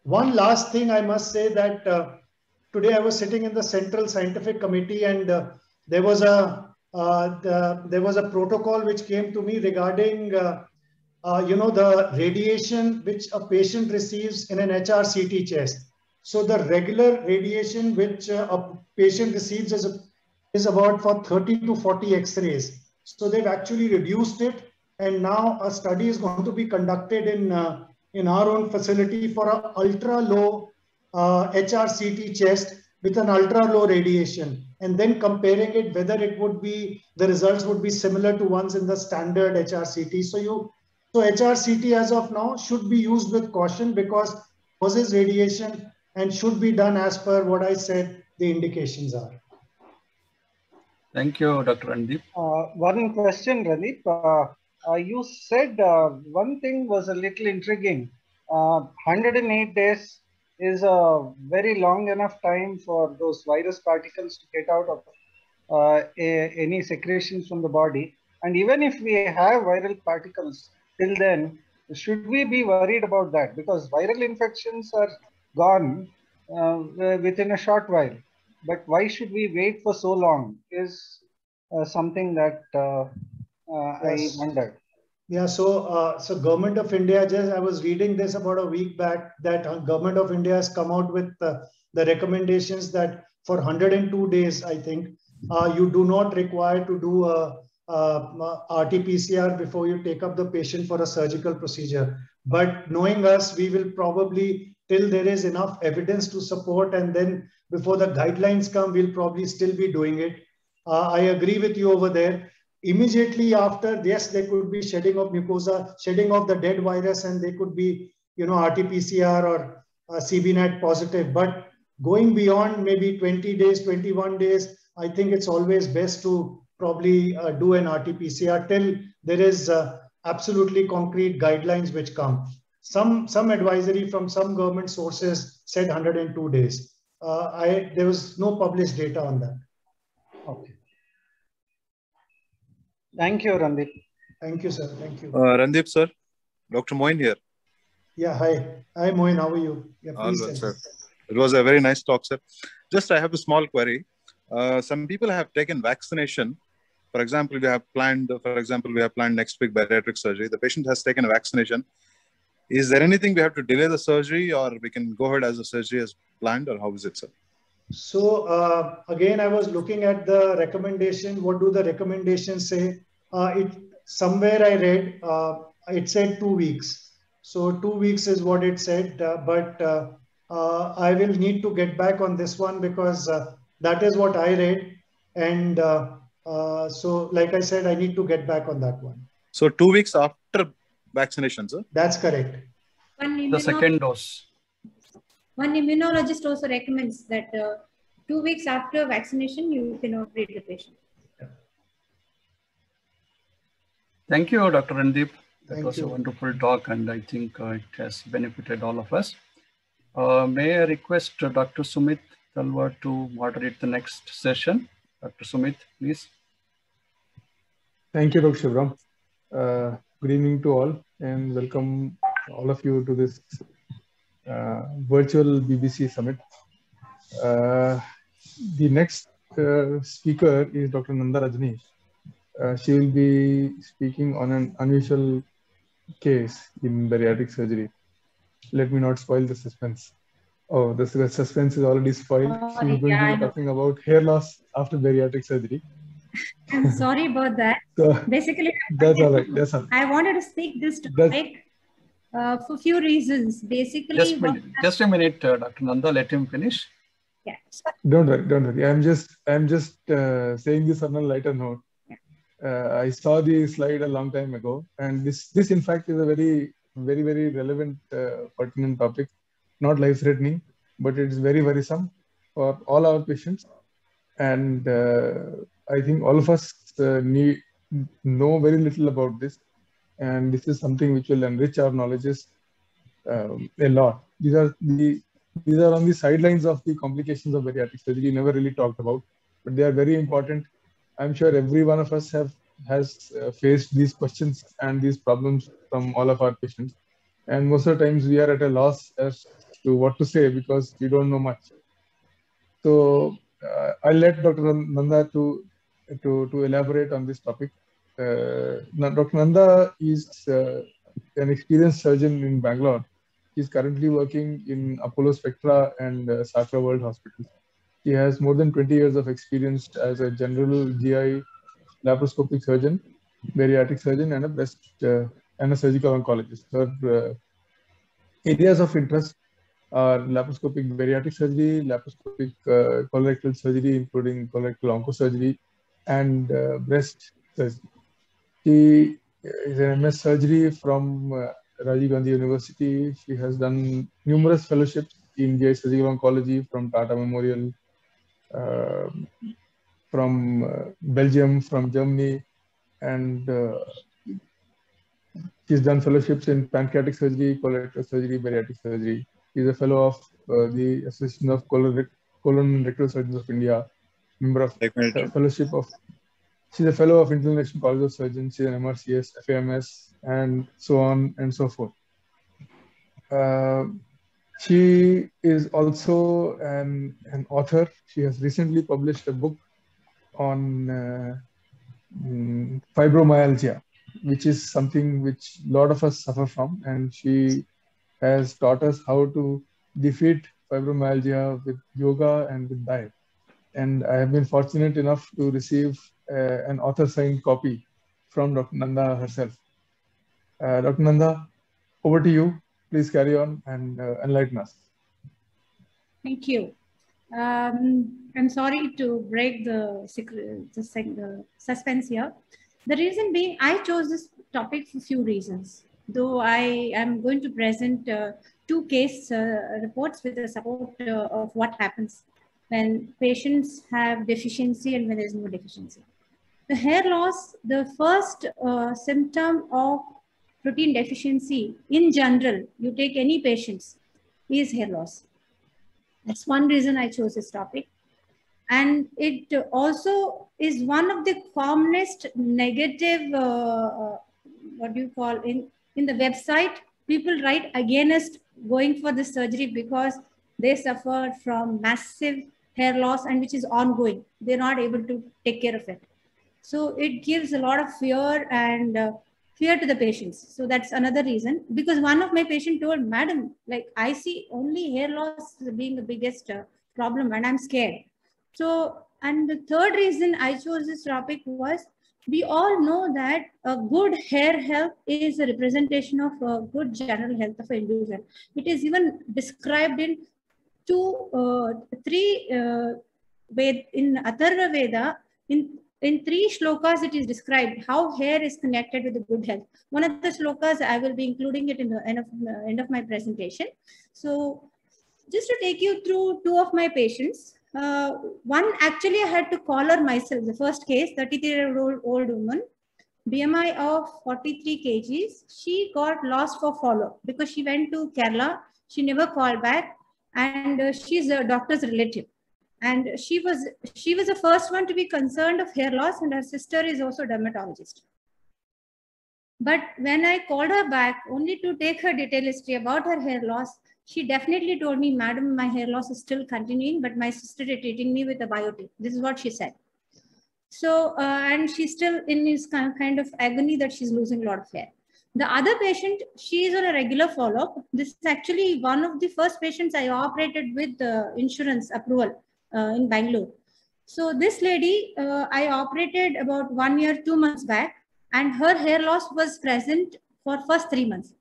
One last thing I must say, that today I was sitting in the Central Scientific Committee, and there was a protocol which came to me regarding the radiation which a patient receives in an HRCT chest. So the regular radiation which a patient receives is about for 30 to 40 X-rays. So they've actually reduced it, and now a study is going to be conducted in our own facility for an ultra low HRCT chest with an ultra low radiation, and then comparing it whether the results would be similar to ones in the standard HRCT. So HRCT as of now should be used with caution, because it causes radiation and should be done as per what I said the indications are. Thank you, Dr. Randeep. One question, Randeep. You said one thing was a little intriguing. 108 days is a very long enough time for those virus particles to get out of any secretions from the body. And even if we have viral particles till then, should we be worried about that? Because viral infections are gone within a short while. But why should we wait for so long is something that I Yes. wondered. Yeah, so Government of India, just I was reading this about a week back that Government of India has come out with the recommendations that for 102 days, I think, you do not require to do RT-PCR before you take up the patient for a surgical procedure. But knowing us, we will probably, till there is enough evidence to support, and then before the guidelines come, we'll probably still be doing it. I agree with you over there. Immediately after, yes, there could be shedding of mucosa, shedding of the dead virus, and they could be, RT-PCR or CBNAT positive. But going beyond maybe 20 days, 21 days, I think it's always best to probably do an RT-PCR till there is absolutely concrete guidelines which come. Some advisory from some government sources said 102 days. There was no published data on that. Okay. Thank you, Randeep. Thank you, sir. Thank you. Randeep, sir. Dr. Moin here. Yeah, hi. Hi, Moin. How are you? Yeah, please well, tell sir. It was a very nice talk, sir. Just I have a small query. Some people have taken vaccination. For example, we have planned next week bariatric surgery. The patient has taken a vaccination. Is there anything we have to delay the surgery, or we can go ahead as the surgery as planned, or how is it, sir? So again, I was looking at the recommendation. What do the recommendations say? Somewhere I read it said 2 weeks. So 2 weeks is what it said. But I will need to get back on this one because that is what I read. And so, like I said, I need to get back on that one. So 2 weeks after vaccination, sir? That's correct. The second dose. One immunologist also recommends that 2 weeks after vaccination, you can operate the patient. Thank you, Dr. Randeep. That Thank was you. a wonderful talk, and I think it has benefited all of us. May I request Dr. Sumit Talwar to moderate the next session? Dr. Sumit, please. Thank you, Dr. Shivram. Good evening to all, and welcome all of you to this virtual BBC Summit. The next speaker is Dr. Nanda Rajneesh. She will be speaking on an unusual case in bariatric surgery. Let me not spoil the suspense. Oh, the suspense is already spoiled. She is going to be talking about hair loss after bariatric surgery. I'm sorry about that. So, basically, that's all right. That's all right. I wanted to speak this topic for a few reasons. Basically, just a minute, Dr. Nanda, let him finish. Yeah. Don't worry. I'm just saying this on a lighter note. I saw the slide a long time ago, and this in fact is a very relevant, pertinent topic. Not life-threatening, but it is very worrisome for all our patients. And I think all of us know very little about this, and this is something which will enrich our knowledges a lot. These are on the sidelines of the complications of bariatric surgery, never really talked about, but they are very important. I'm sure every one of us has faced these questions and these problems from all of our patients. And most of the times we are at a loss as to what to say because we don't know much. So I'll let Dr. Nanda to elaborate on this topic. Dr. Nanda is an experienced surgeon in Bangalore. He's currently working in Apollo Spectra and Safra World Hospital. He has more than 20 years of experience as a general GI laparoscopic surgeon, bariatric surgeon, and a breast and a surgical oncologist. Her areas of interest are laparoscopic bariatric surgery, laparoscopic colorectal surgery, including colorectal oncosurgery, and breast surgery. She is an MS surgery from Rajiv Gandhi University. She has done numerous fellowships in GI surgical oncology from Tata Memorial, from Belgium, from Germany, and she's done fellowships in pancreatic surgery, colorectal surgery, bariatric surgery. She's a fellow of the Association of Colon and Rectal Surgeons of India, member of fellowship of. She's a fellow of International College of Surgeons. She's an MRCS, FAMS, and so on and so forth. She is also an author. She has recently published a book on fibromyalgia, which is something which a lot of us suffer from, and she has taught us how to defeat fibromyalgia with yoga and with diet. And I have been fortunate enough to receive an author-signed copy from Dr. Nanda herself. Dr. Nanda, over to you. Please carry on and enlighten us. Thank you. I'm sorry to break the suspense here. The reason being, I chose this topic for a few reasons. Though I am going to present 2 case reports with the support of what happens when patients have deficiency and when there is no deficiency. The hair loss, the first symptom of protein deficiency in general, you take any patients, is hair loss. That's one reason I chose this topic. And it also is one of the commonest negative, what do you call, in the website, people write against going for this surgery because they suffer from massive hair loss and which is ongoing. They're not able to take care of it. So it gives a lot of fear and fear to the patients. So that's another reason. Because one of my patients told, madam, like I see only hair loss being the biggest problem and I'm scared. So, and the third reason I chose this topic was, we all know that a good hair health is a representation of a good general health of an individual. It is even described in three in Atharva Veda, in 3 shlokas, it is described how hair is connected with the good health. One of the shlokas, I will be including it in the end of my presentation. So just to take you through 2 of my patients. One, actually, I had to call her myself. The first case, 33-year-old woman, BMI of 43 kgs. She got lost for follow because she went to Kerala. She never called back, and she's a doctor's relative. And she was the first one to be concerned of hair loss, and her sister is also a dermatologist. But when I called her back only to take her detailed history about her hair loss, she definitely told me, madam, my hair loss is still continuing, but my sister is treating me with a biotin. This is what she said. So, and she's still in this kind of agony that she's losing a lot of hair. The other patient, she is on a regular follow-up. This is actually one of the first patients I operated with insurance approval in Bangalore. So this lady, I operated about 1 year, 2 months back, and her hair loss was present for first 3 months.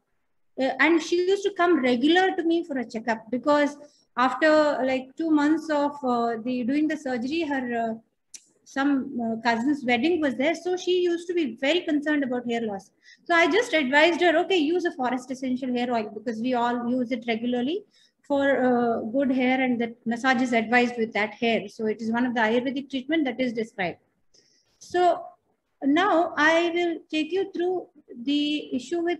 And she used to come regular to me for a checkup because after like 2 months of doing the surgery, her some cousin's wedding was there. So she used to be very concerned about hair loss. So I just advised her, okay, use a forest essential hair oil because we all use it regularly for good hair, and that massage is advised with that hair. So it is one of the Ayurvedic treatment that is described. So now I will take you through the issue with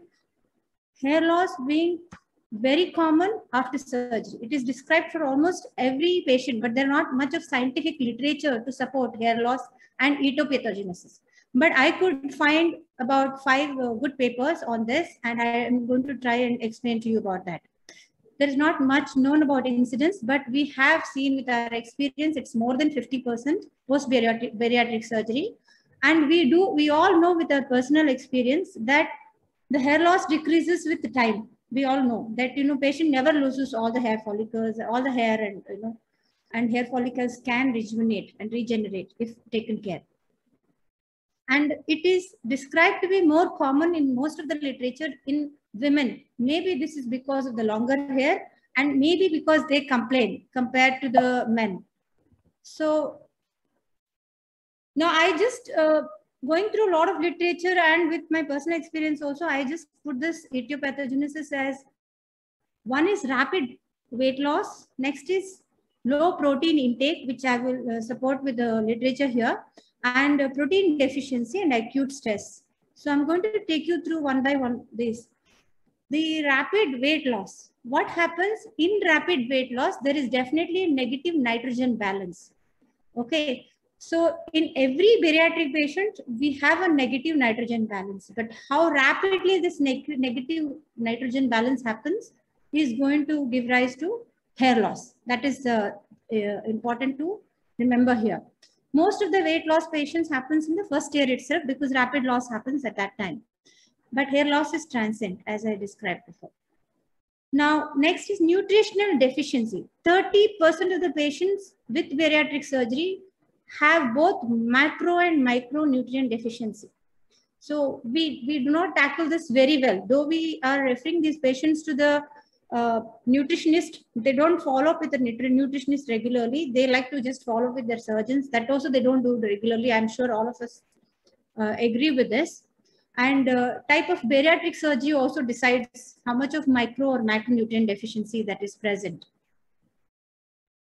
hair loss being very common after surgery. It is described for almost every patient, but there are not much of scientific literature to support hair loss and etiopathogenesis. But I could find about 5 good papers on this, and I am going to try and explain to you about that. There is not much known about incidence, but we have seen with our experience, it's more than 50% post-bariatric surgery. And we all know with our personal experience that the hair loss decreases with time. We all know that, patient never loses all the hair follicles, all the hair, and, and hair follicles can rejuvenate and regenerate if taken care. And it is described to be more common in most of the literature in women. Maybe this is because of the longer hair, and maybe because they complain compared to the men. So now I just going through a lot of literature, and with my personal experience also, I just put this etiopathogenesis as one is rapid weight loss. Next is low protein intake, which I will support with the literature here, and protein deficiency and acute stress. So I'm going to take you through one by one this. The rapid weight loss. What happens in rapid weight loss? There is definitely a negative nitrogen balance. Okay. So in every bariatric patient, we have a negative nitrogen balance, but how rapidly this negative nitrogen balance happens is going to give rise to hair loss. That is important to remember here. Most of the weight loss patients happens in the first year itself because rapid loss happens at that time. But hair loss is transient, as I described before. Now, next is nutritional deficiency. 30% of the patients with bariatric surgery have both macro and micronutrient deficiency. So we do not tackle this very well. Though we are referring these patients to the nutritionist, they don't follow up with the nutritionist regularly. They like to just follow up with their surgeons. That also they don't do regularly. I'm sure all of us agree with this. And type of bariatric surgery also decides how much of micro or macronutrient deficiency that is present.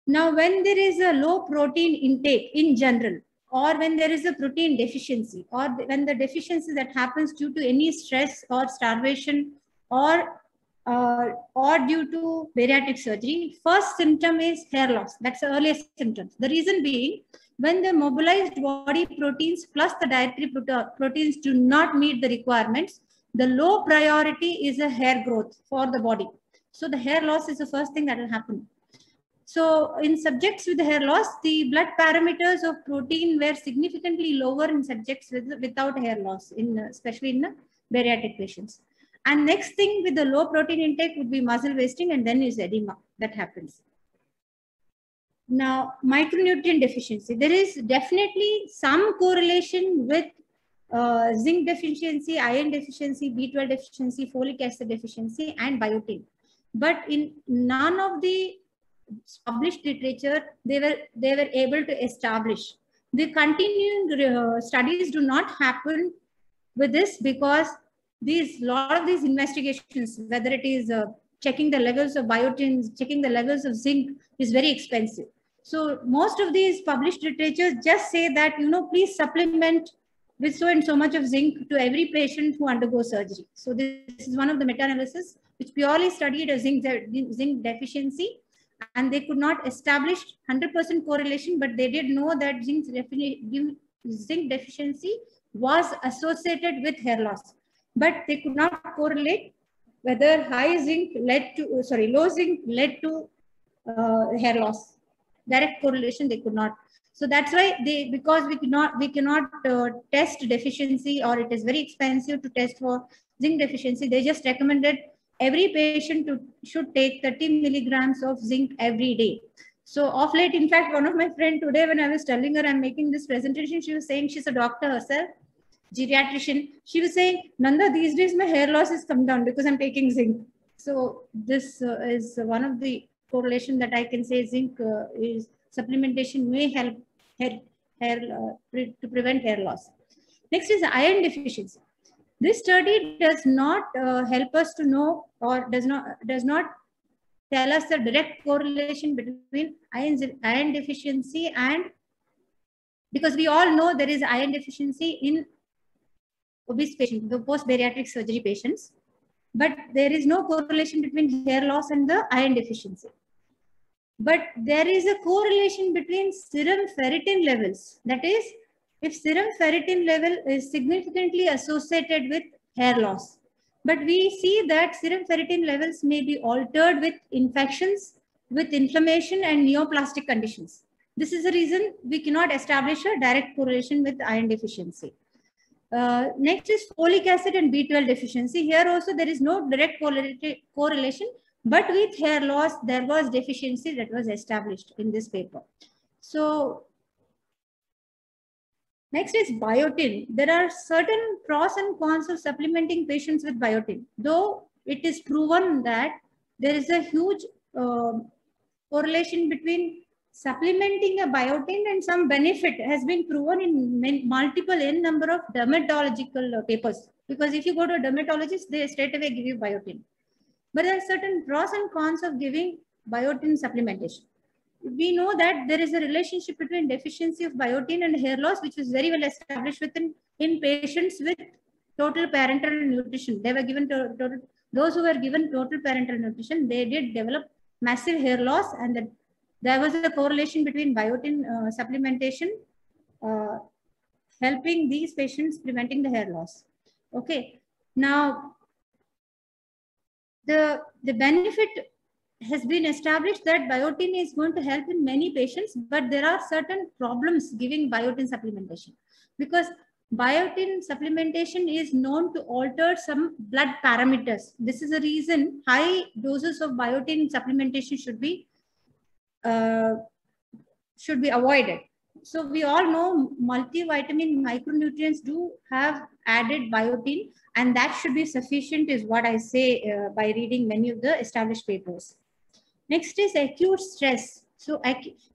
Now, when there is a low protein intake in general, or when there is a protein deficiency, or when the deficiency that happens due to any stress or starvation or due to bariatric surgery, first symptom is hair loss. That's the earliest symptom. The reason being, when the mobilized body proteins plus the dietary proteins do not meet the requirements, the low priority is a hair growth for the body. So the hair loss is the first thing that will happen. So in subjects with hair loss, the blood parameters of protein were significantly lower in subjects without hair loss, especially in the bariatric patients. And next thing with the low protein intake would be muscle wasting, and then is edema that happens. Now, micronutrient deficiency. There is definitely some correlation with zinc deficiency, iron deficiency, B12 deficiency, folic acid deficiency, and biotin. But in none of the published literature, they were able to establish. The continuing studies do not happen with this because lot of these investigations, whether it is checking the levels of biotins, checking the levels of zinc, is very expensive. So most of these published literatures just say that, please supplement with so and so much of zinc to every patient who undergoes surgery. So this is one of the meta-analysis which purely studied a zinc deficiency, and they could not establish 100% correlation, but they did know that zinc deficiency was associated with hair loss. But they could not correlate whether low zinc led to hair loss. Direct correlation they could not. So that's why because we cannot test deficiency, or it is very expensive to test for zinc deficiency, they just recommended every patient should take 30 milligrams of zinc every day. So of late, in fact, one of my friends today, when I was telling her I'm making this presentation, she was saying, she's a doctor herself, geriatrician. She was saying, Nanda, these days my hair loss has come down because I'm taking zinc. So this is one of the correlation that I can say. Zinc is supplementation may help to prevent hair loss. Next is iron deficiency. This study does not help us to know, or does not tell us the direct correlation between iron deficiency and, because we all know there is iron deficiency in obese patients, the post-bariatric surgery patients, but there is no correlation between hair loss and the iron deficiency. But there is a correlation between serum ferritin levels. That is, if serum ferritin level is significantly associated with hair loss. But we see that serum ferritin levels may be altered with infections, with inflammation and neoplastic conditions. This is the reason we cannot establish a direct correlation with iron deficiency. Next is folic acid and B12 deficiency. Here also there is no direct correlation, but with hair loss, there was deficiency that was established in this paper. So next is biotin. There are certain pros and cons of supplementing patients with biotin. Though it is proven that there is a huge correlation between supplementing a biotin and some benefit has been proven in multiple number of dermatological papers. Because if you go to a dermatologist, they straight away give you biotin. But there are certain pros and cons of giving biotin supplementation. We know that there is a relationship between deficiency of biotin and hair loss, which is very well established in patients with total parenteral nutrition. They were given those who were given total parenteral nutrition, they did develop massive hair loss, and there was a correlation between biotin supplementation helping these patients preventing the hair loss. Okay. Now, the benefit has been established that biotin is going to help in many patients, but there are certain problems giving biotin supplementation, because biotin supplementation is known to alter some blood parameters. This is a reason high doses of biotin supplementation should be avoided. So we all know multivitamin micronutrients do have added biotin, and that should be sufficient is what I say by reading many of the established papers. Next is acute stress. So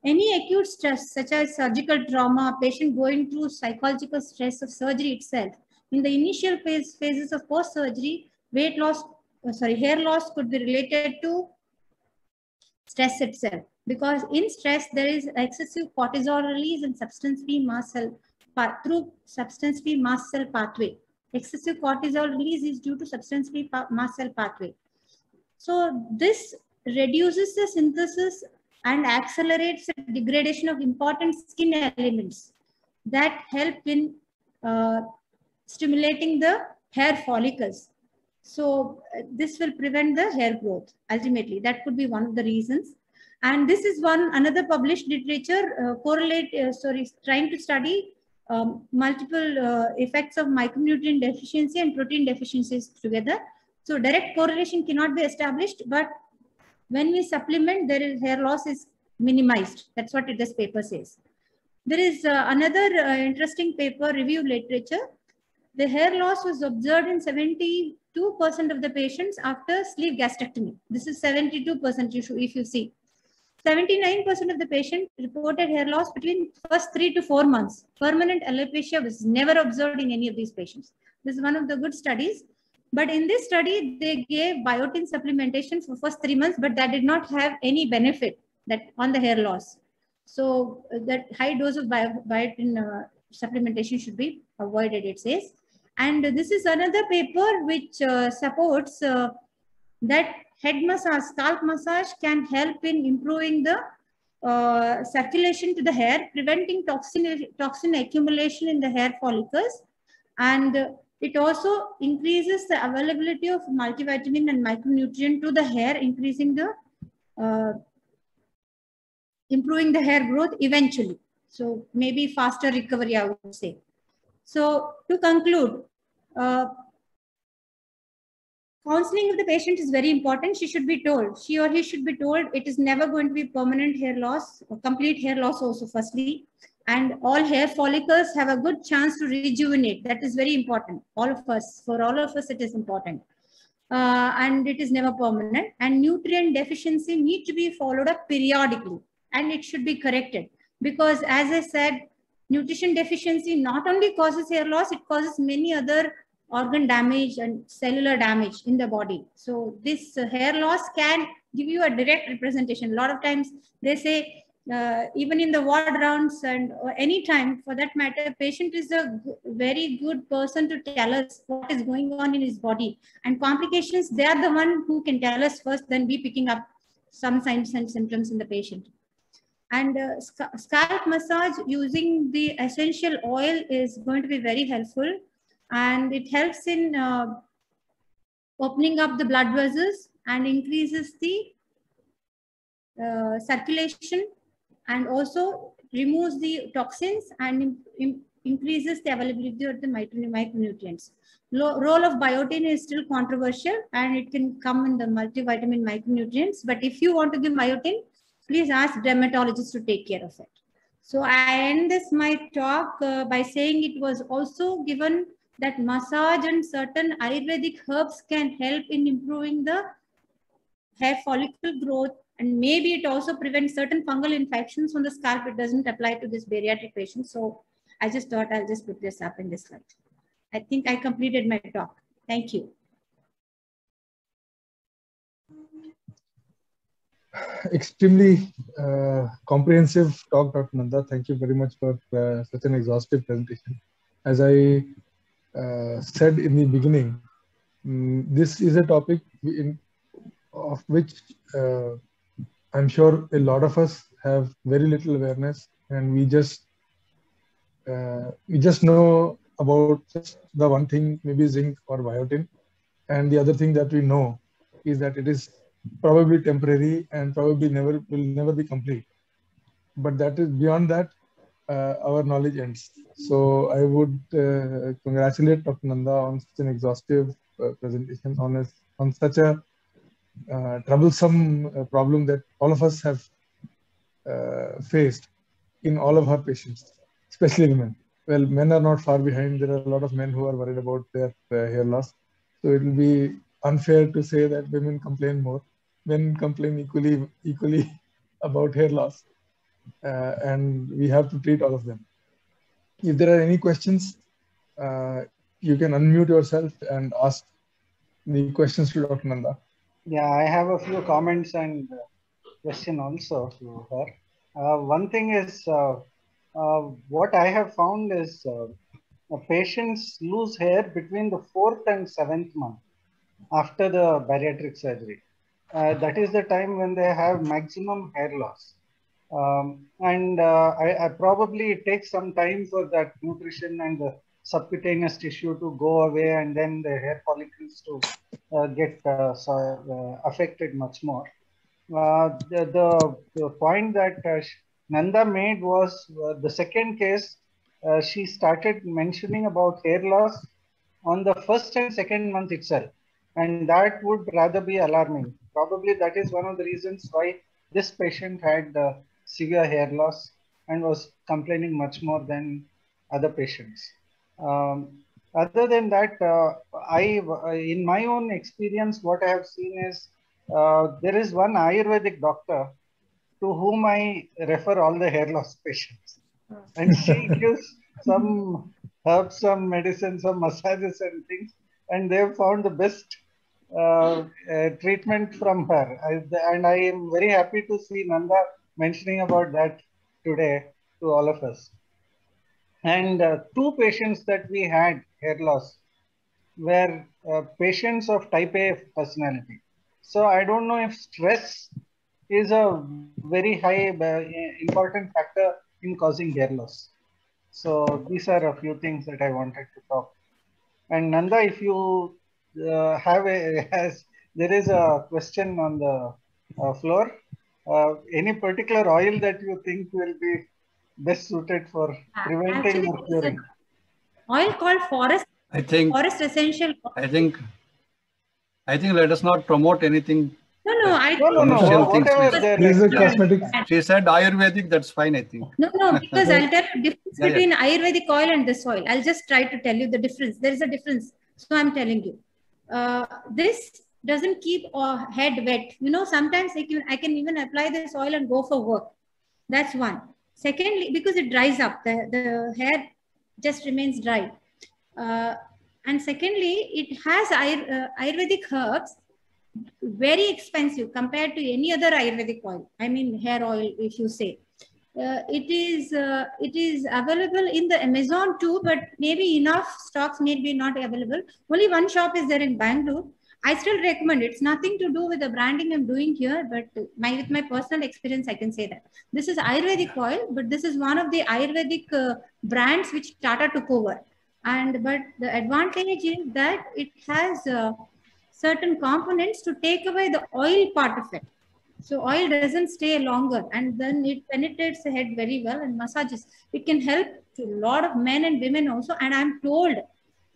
any acute stress such as surgical trauma, patient going through psychological stress of surgery itself, in the initial phases of post-surgery, hair loss could be related to stress itself, because in stress there is excessive cortisol release and substance P mast cell through substance P mast cell pathway. Excessive cortisol release is due to substance P mast cell pathway. So this reduces the synthesis and accelerates the degradation of important skin elements that help in stimulating the hair follicles. So this will prevent the hair growth. Ultimately, that could be one of the reasons. And this is another published literature trying to study multiple effects of micronutrient deficiency and protein deficiencies together. So direct correlation cannot be established, but when we supplement, hair loss is minimized. That's what this paper says. There is another interesting paper, review literature. The hair loss was observed in 72% of the patients after sleeve gastrectomy. This is 72% if you see. 79% of the patients reported hair loss between first 3 to 4 months. Permanent alopecia was never observed in any of these patients. This is one of the good studies. But in this study, they gave biotin supplementation for first 3 months, but that did not have any benefit on the hair loss. So that high dose of biotin supplementation should be avoided, it says. And this is another paper which supports that head massage, scalp massage can help in improving the circulation to the hair, preventing toxin accumulation in the hair follicles, and it also increases the availability of multivitamin and micronutrient to the hair, increasing the improving the hair growth eventually. So maybe faster recovery, I would say. So to conclude, counseling of the patient is very important. She should be told, she or he should be told it is never going to be permanent hair loss or complete hair loss also firstly. And all hair follicles have a good chance to rejuvenate. That is very important. For all of us, it is important. And it is never permanent. And nutrient deficiency need to be followed up periodically. And it should be corrected. Because as I said, nutrition deficiency not only causes hair loss, it causes many other organ damage and cellular damage in the body. So this hair loss can give you a direct representation. A lot of times they say, even in the ward rounds and any time for that matter, patient is a very good person to tell us what is going on in his body. And complications, they are the one who can tell us first, then we picking up some signs and symptoms in the patient. And scalp massage using the essential oil is going to be very helpful. And it helps in opening up the blood vessels and increases the circulation, and also removes the toxins and increases the availability of the micronutrients. Role of biotin is still controversial, and it can come in the multivitamin micronutrients. But if you want to give biotin, please ask dermatologists to take care of it. So I end my talk by saying it was also given that massage and certain Ayurvedic herbs can help in improving the hair follicle growth, and maybe it also prevents certain fungal infections on the scalp. It doesn't apply to this bariatric patient. So I just thought I'll just put this up in this slide. I think I completed my talk. Thank you. Extremely comprehensive talk, Dr. Nanda. Thank you very much for such an exhaustive presentation. As I said in the beginning, this is a topic of which I'm sure a lot of us have very little awareness, and we just We just know about just the one thing, maybe zinc or biotin. And the other thing that we know is that it is probably temporary and probably will never be complete. But that is beyond that, our knowledge ends. So I would congratulate Dr. Nanda on such an exhaustive presentation on such a troublesome problem that all of us have faced in all of our patients, especially women. Well, men are not far behind. There are a lot of men who are worried about their hair loss. So it will be unfair to say that women complain more. Men complain equally about hair loss. And we have to treat all of them. If there are any questions, you can unmute yourself and ask the questions to Dr. Nanda. Yeah, I have a few comments and question also to her. One thing is, what I have found is patients lose hair between the 4th and 7th month after the bariatric surgery. That is the time when they have maximum hair loss. I probably it takes some time for that nutrition and the subcutaneous tissue to go away, and then the hair follicles to get affected much more. The point that Nanda made was the second case. She started mentioning about hair loss on the 1st and 2nd month itself, and that would rather be alarming. Probably that is one of the reasons why this patient had severe hair loss and was complaining much more than other patients. Other than that, in my own experience, what I have seen is there is one Ayurvedic doctor to whom I refer all the hair loss patients. And she gives some herbs, some medicine, some massages and things, and they have found the best treatment from her. And I am very happy to see Nanda mentioning about that today to all of us. And 2 patients that we had hair loss were patients of type A personality. So I don't know if stress is a very high important factor in causing hair loss. So these are a few things that I wanted to talk. And Nanda, if you there is a question on the floor. Any particular oil that you think will be best suited for preventing or curing? Oil called forest essential. I think let us not promote anything. No. Whatever She said Ayurvedic, that's fine, I think. No, because I'll tell you the difference between Ayurvedic oil and this oil. I'll just try to tell you the difference. There is a difference. So I'm telling you. This doesn't keep head wet. You know, sometimes I can even apply this oil and go for work. That's one. Secondly, because it dries up, the hair just remains dry. And secondly, it has Ayurvedic herbs, very expensive compared to any other Ayurvedic oil. I mean, hair oil, if you say. It is available in the Amazon too, but maybe enough stocks may be not available. Only one shop is there in Bangalore. I still recommend it. It's nothing to do with the branding I'm doing here, but with my personal experience, I can say that. This is Ayurvedic oil, but this is one of the Ayurvedic brands which Tata took over. But the advantage is that it has certain components to take away the oil part of it. So oil doesn't stay longer, and then it penetrates the head very well and massages. It can help to a lot of men and women also. And I'm told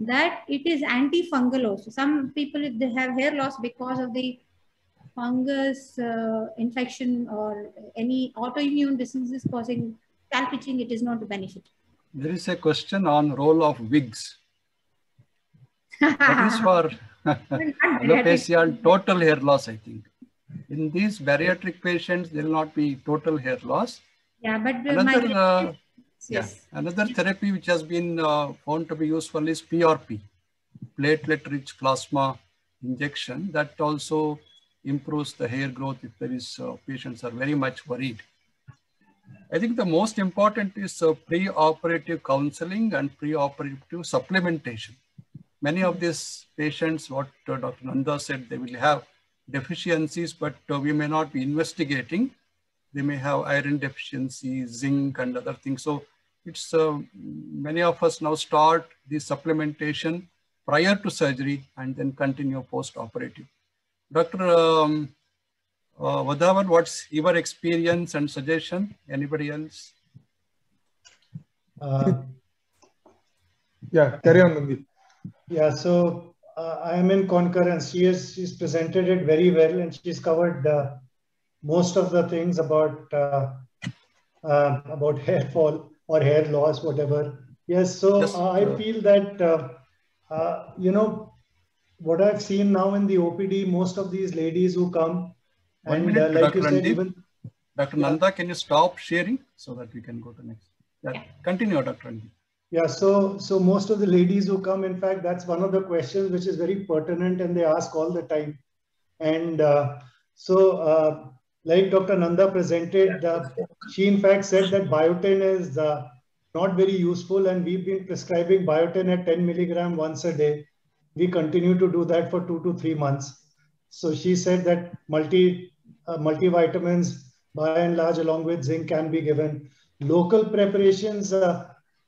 that it is antifungal also. Some people, if they have hair loss because of the fungus infection or any autoimmune diseases causing scalp itching, it is not a benefit. There is a question on role of wigs. That is for alopecia and total hair loss, I think. In these bariatric patients, there will not be total hair loss. Yeah, but another therapy which has been found to be useful is PRP, platelet-rich plasma injection. That also improves the hair growth if there is patients are very much worried. I think the most important is pre-operative counseling and pre-operative supplementation. Many of these patients, what Dr. Nanda said, they will have deficiencies, but we may not be investigating. They may have iron deficiency, zinc and other things. So It's many of us now start the supplementation prior to surgery and then continue post-operative. Dr. Vadhavan, what's your experience and suggestion? Anybody else? Yeah, carry on, Nandip. Yeah, so I am in concurrence. She's presented it very well, and she's covered most of the things about hair fall or hair loss, whatever. Yes, so Yes, I feel that you know, what I've seen now in the OPD, most of these ladies who come, one and minute, like Dr. you said, Randeep. even Dr. Nanda, can you stop sharing so that we can go to next? Yeah, continue, Dr. Randeep. yeah, so most of the ladies who come, in fact, that's one of the questions which is very pertinent and they ask all the time. And like Dr. Nanda presented, she in fact said that biotin is not very useful, and we've been prescribing biotin at 10 milligram once a day. We continue to do that for 2 to 3 months. So she said that multivitamins, by and large, along with zinc, can be given. Local preparations,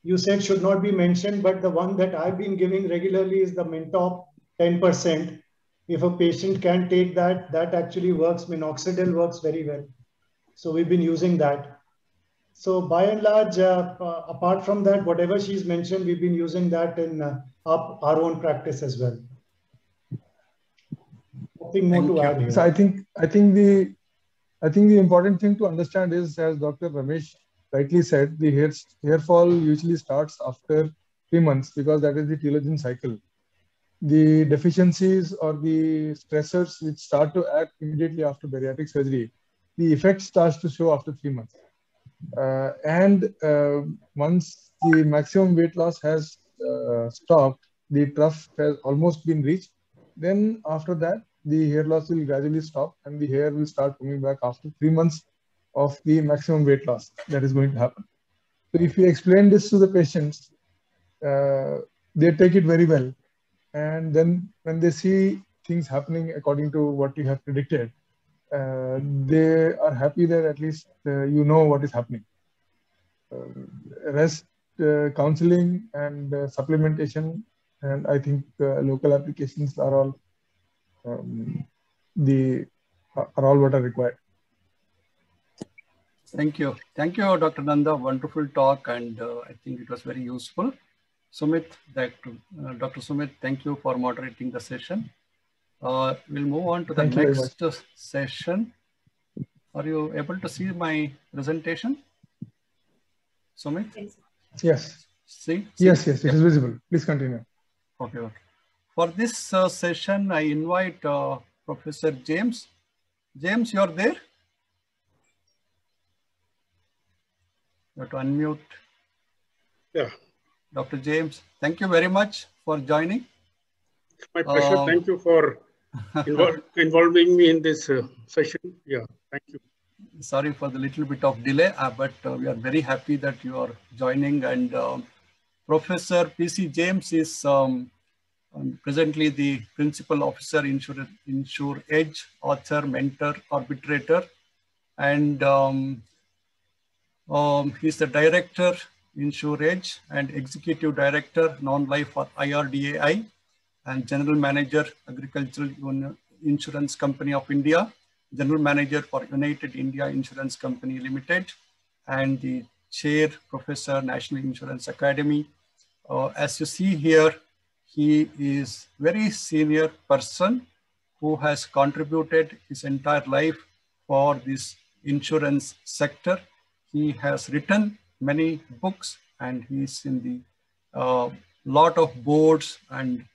you said should not be mentioned, but the one that I've been giving regularly is the Mintop 10%. If a patient can take that, that actually works. Minoxidil works very well. So we've been using that. So by and large, apart from that, whatever she's mentioned, we've been using that in our own practice as well. Nothing more to add here. So I think the important thing to understand is, as Dr. Ramesh rightly said, the hair fall usually starts after 3 months because that is the telogen cycle. The deficiencies or the stressors which start to act immediately after bariatric surgery, the effect starts to show after 3 months. Once the maximum weight loss has stopped, the trough has almost been reached, then after that, the hair loss will gradually stop and the hair will start coming back after 3 months of the maximum weight loss that is going to happen. So if you explain this to the patients, they take it very well. And then when they see things happening according to what you have predicted, they are happy that at least you know what is happening. Rest, counseling and supplementation, and I think local applications are all what are required. Thank you, Dr. Nanda. Wonderful talk, and I think it was very useful. Sumit, Dr. Sumit, thank you for moderating the session. We'll move on to the next session. Are you able to see my presentation, Sumit? Yes. See? Yes, it is visible. Please continue. Okay. For this session, I invite Professor James. James, you're there? You have to unmute. Yeah. Dr. James, thank you very much for joining. My pleasure. Thank you for involving me in this session. Yeah, thank you. Sorry for the little bit of delay, but we are very happy that you are joining. And Professor P.C. James is presently the Principal Officer, InsurEdge, author, mentor, arbitrator. And he's the Director, InsurEdge, and Executive Director, Non-Life for IRDAI, and General Manager, Agricultural Insurance Company of India, General Manager for United India Insurance Company Limited, and the Chair, Professor, National Insurance Academy. As you see here, he is very senior person who has contributed his entire life for this insurance sector. He has written many books and he's in the lot of boards, and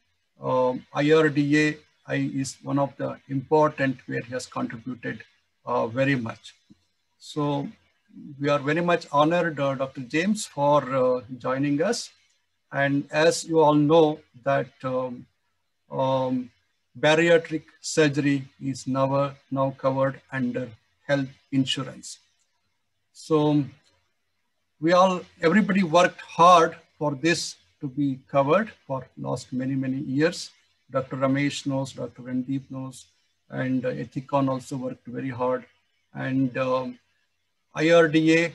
IRDAI is one of the important where he has contributed very much. So we are very much honored, Dr. James, for joining us. And as you all know that bariatric surgery is now covered under health insurance. So everybody worked hard for this to be covered for last many years. Dr. Ramesh knows, Dr. Randeep knows, and Ethicon also worked very hard. And IRDAI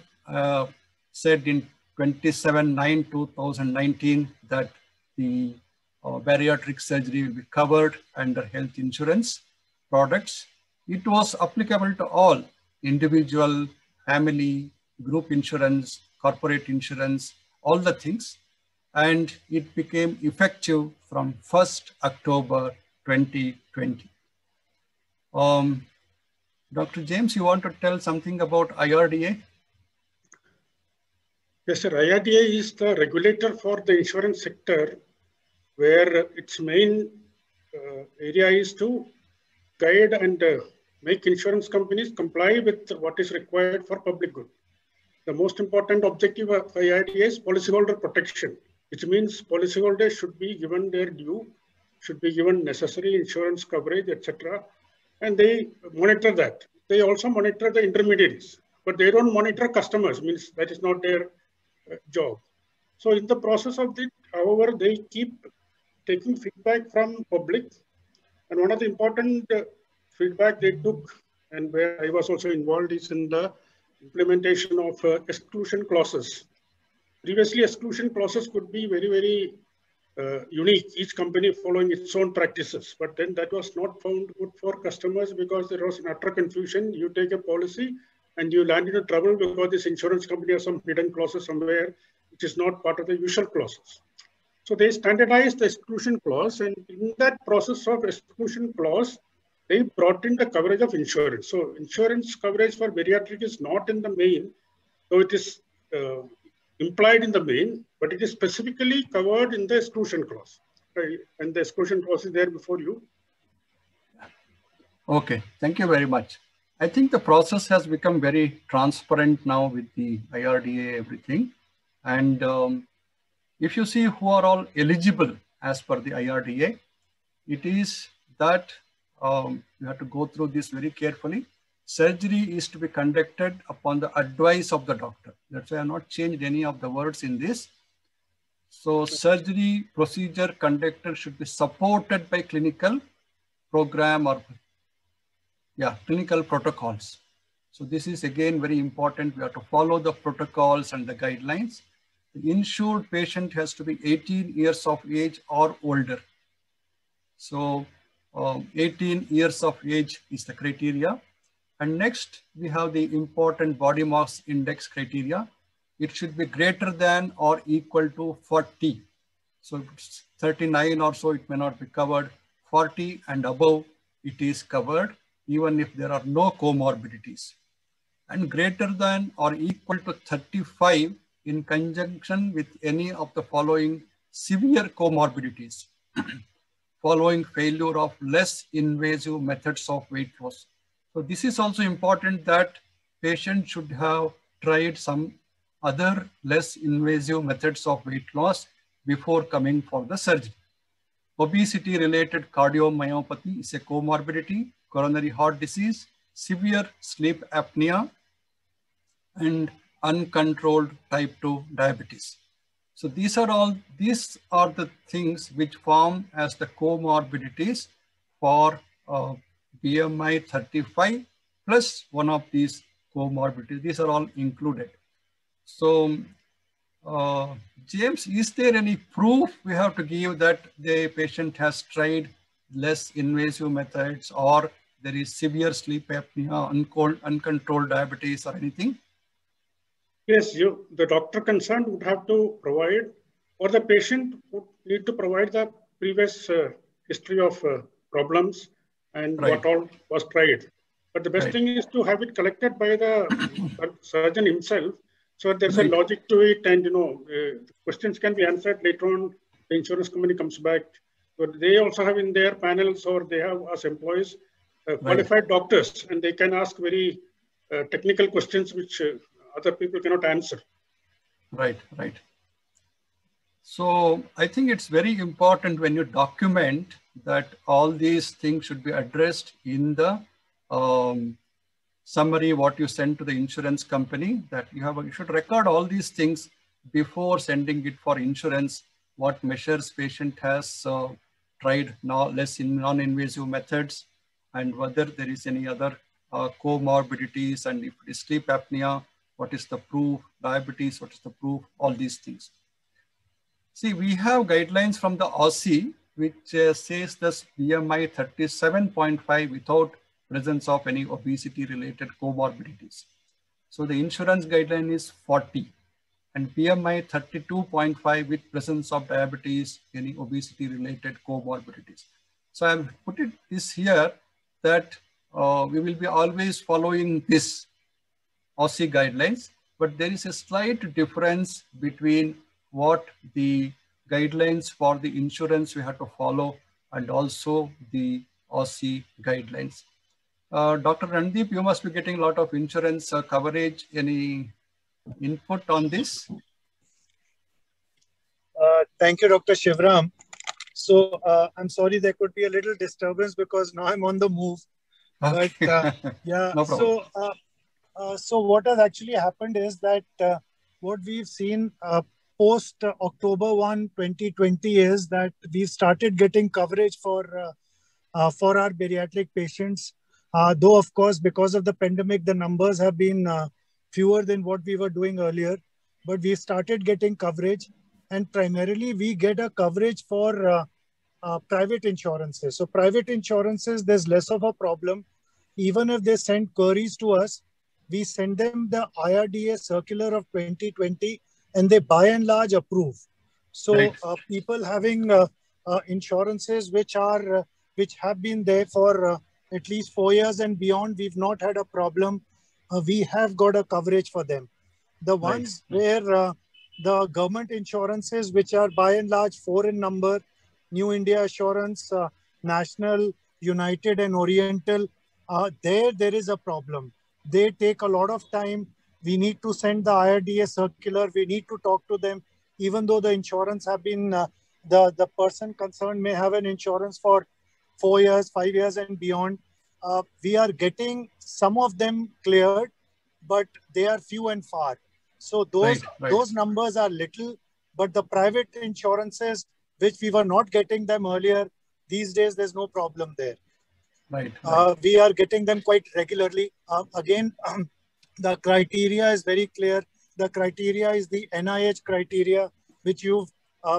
said in 27/9/2019 that the bariatric surgery will be covered under health insurance products. It was applicable to all: individual, family, group insurance, corporate insurance, all the things. And it became effective from 1st October 2020. Dr. James, you want to tell something about IRDA? Yes, sir. IRDA is the regulator for the insurance sector, where its main area is to guide and make insurance companies comply with what is required for public good. The most important objective of IRDA is policyholder protection, which means policyholders should be given their due, should be given necessary insurance coverage, etc. And they monitor that. They also monitor the intermediaries, but they don't monitor customers, means that is not their job. So in the process of this, however, they keep taking feedback from public. And one of the important feedback they took, and where I was also involved, is in the implementation of exclusion clauses. Previously, exclusion clauses could be very, very unique, each company following its own practices. But then that was not found good for customers because there was an utter confusion. You take a policy and you land into trouble because this insurance company has some hidden clauses somewhere, which is not part of the usual clauses. So they standardized the exclusion clause, and in that process of exclusion clause, they brought in the coverage of insurance. So insurance coverage for bariatric is not in the main, though it is implied in the main, but it is specifically covered in the exclusion clause. Right? And the exclusion clause is there before you. Okay, thank you very much. I think the process has become very transparent now with the IRDA, everything. And if you see who are all eligible as per the IRDA, it is that you have to go through this very carefully. Surgery is to be conducted upon the advice of the doctor. That's why I have not changed any of the words in this. So surgery procedure conducted should be supported by clinical program or clinical protocols. So this is again very important. We have to follow the protocols and the guidelines. The insured patient has to be 18 years of age or older. So 18 years of age is the criteria. And next, we have the important body mass index criteria. It should be greater than or equal to 40. So if it's 39 or so, it may not be covered. 40 and above, it is covered, even if there are no comorbidities. And greater than or equal to 35 in conjunction with any of the following severe comorbidities, following failure of less invasive methods of weight loss. So this is also important, that patient should have tried some other less invasive methods of weight loss before coming for the surgery. Obesity related cardiomyopathy is a comorbidity, coronary heart disease, severe sleep apnea, and uncontrolled type 2 diabetes. So these are the things which form as the comorbidities for BMI 35 plus one of these comorbidities. These are all included. So James, is there any proof we have to give that the patient has tried less invasive methods, or there is severe sleep apnea, uncontrolled diabetes or anything? Yes, the doctor concerned would have to provide, or the patient would need to provide the previous history of problems and what all was tried. But the best thing is to have it collected by the surgeon himself, so there's a logic to it, and questions can be answered later on. The insurance company comes back, but they also have in their panels, or they have as employees qualified doctors, and they can ask very technical questions which other people cannot answer. Right. So I think it's very important when you document that all these things should be addressed in the summary what you send to the insurance company, that you should record all these things before sending it for insurance, what measures patient has tried less in non-invasive methods, and whether there is any other comorbidities, and if it is sleep apnea, what is the proof, diabetes, what is the proof, all these things. See, we have guidelines from the Aussie, which says this BMI 37.5 without presence of any obesity-related comorbidities. So the insurance guideline is 40, and BMI 32.5 with presence of diabetes, any obesity-related comorbidities. So I have put this here that we will be always following this Aussie guidelines, but there is a slight difference between what the guidelines for the insurance we have to follow and also the Aussie guidelines. Dr. Randeep, you must be getting a lot of insurance coverage. Any input on this? Thank you, Dr. Shivram. So I'm sorry there could be a little disturbance because now I'm on the move. Okay. But yeah, No problem. So what has actually happened is that what we've seen post October 1, 2020 is that we've started getting coverage for our bariatric patients. Though, of course, because of the pandemic, the numbers have been fewer than what we were doing earlier. But we started getting coverage, and primarily we get a coverage for private insurances. So private insurances, there's less of a problem. Even if they send queries to us, we send them the IRDA circular of 2020, and they by and large approve. So Right. people having insurances which have been there for at least 4 years and beyond, we've not had a problem. We have got a coverage for them. The ones where the government insurances, which are by and large 4 in number, New India Assurance, National, United and Oriental, there is a problem. They take a lot of time. We need to send the IRDA circular. We need to talk to them. Even though the insurance have been, the person concerned may have an insurance for 4 years, 5 years and beyond. We are getting some of them cleared, but they are few and far. So those numbers are little, but the private insurances, which we were not getting them earlier, these days there's no problem there. Right. We are getting them quite regularly. Again, the criteria is very clear. The criteria is the NIH criteria, which you've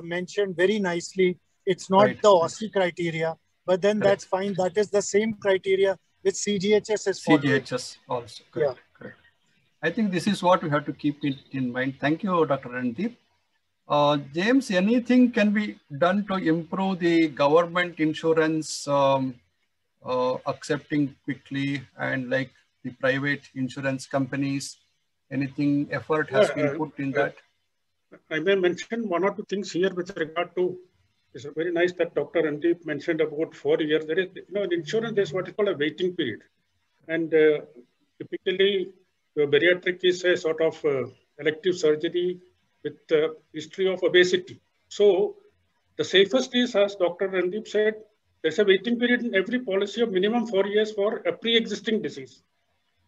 mentioned very nicely. It's not the Aussie criteria, but then that's fine. That is the same criteria which CGHS is following. CGHS also. Correct. Correct. I think this is what we have to keep in mind. Thank you, Dr. Randeep. James, anything can be done to improve the government insurance accepting quickly, and like the private insurance companies, anything effort has been put in that? I may mention 1 or 2 things here with regard to, it's very nice that Dr. Randeep mentioned about 4 years. There is, in insurance, there's what is called a waiting period. And typically, bariatric is a sort of elective surgery with history of obesity. So the safest is, as Dr. Randeep said, there's a waiting period in every policy of minimum 4 years for a pre-existing disease.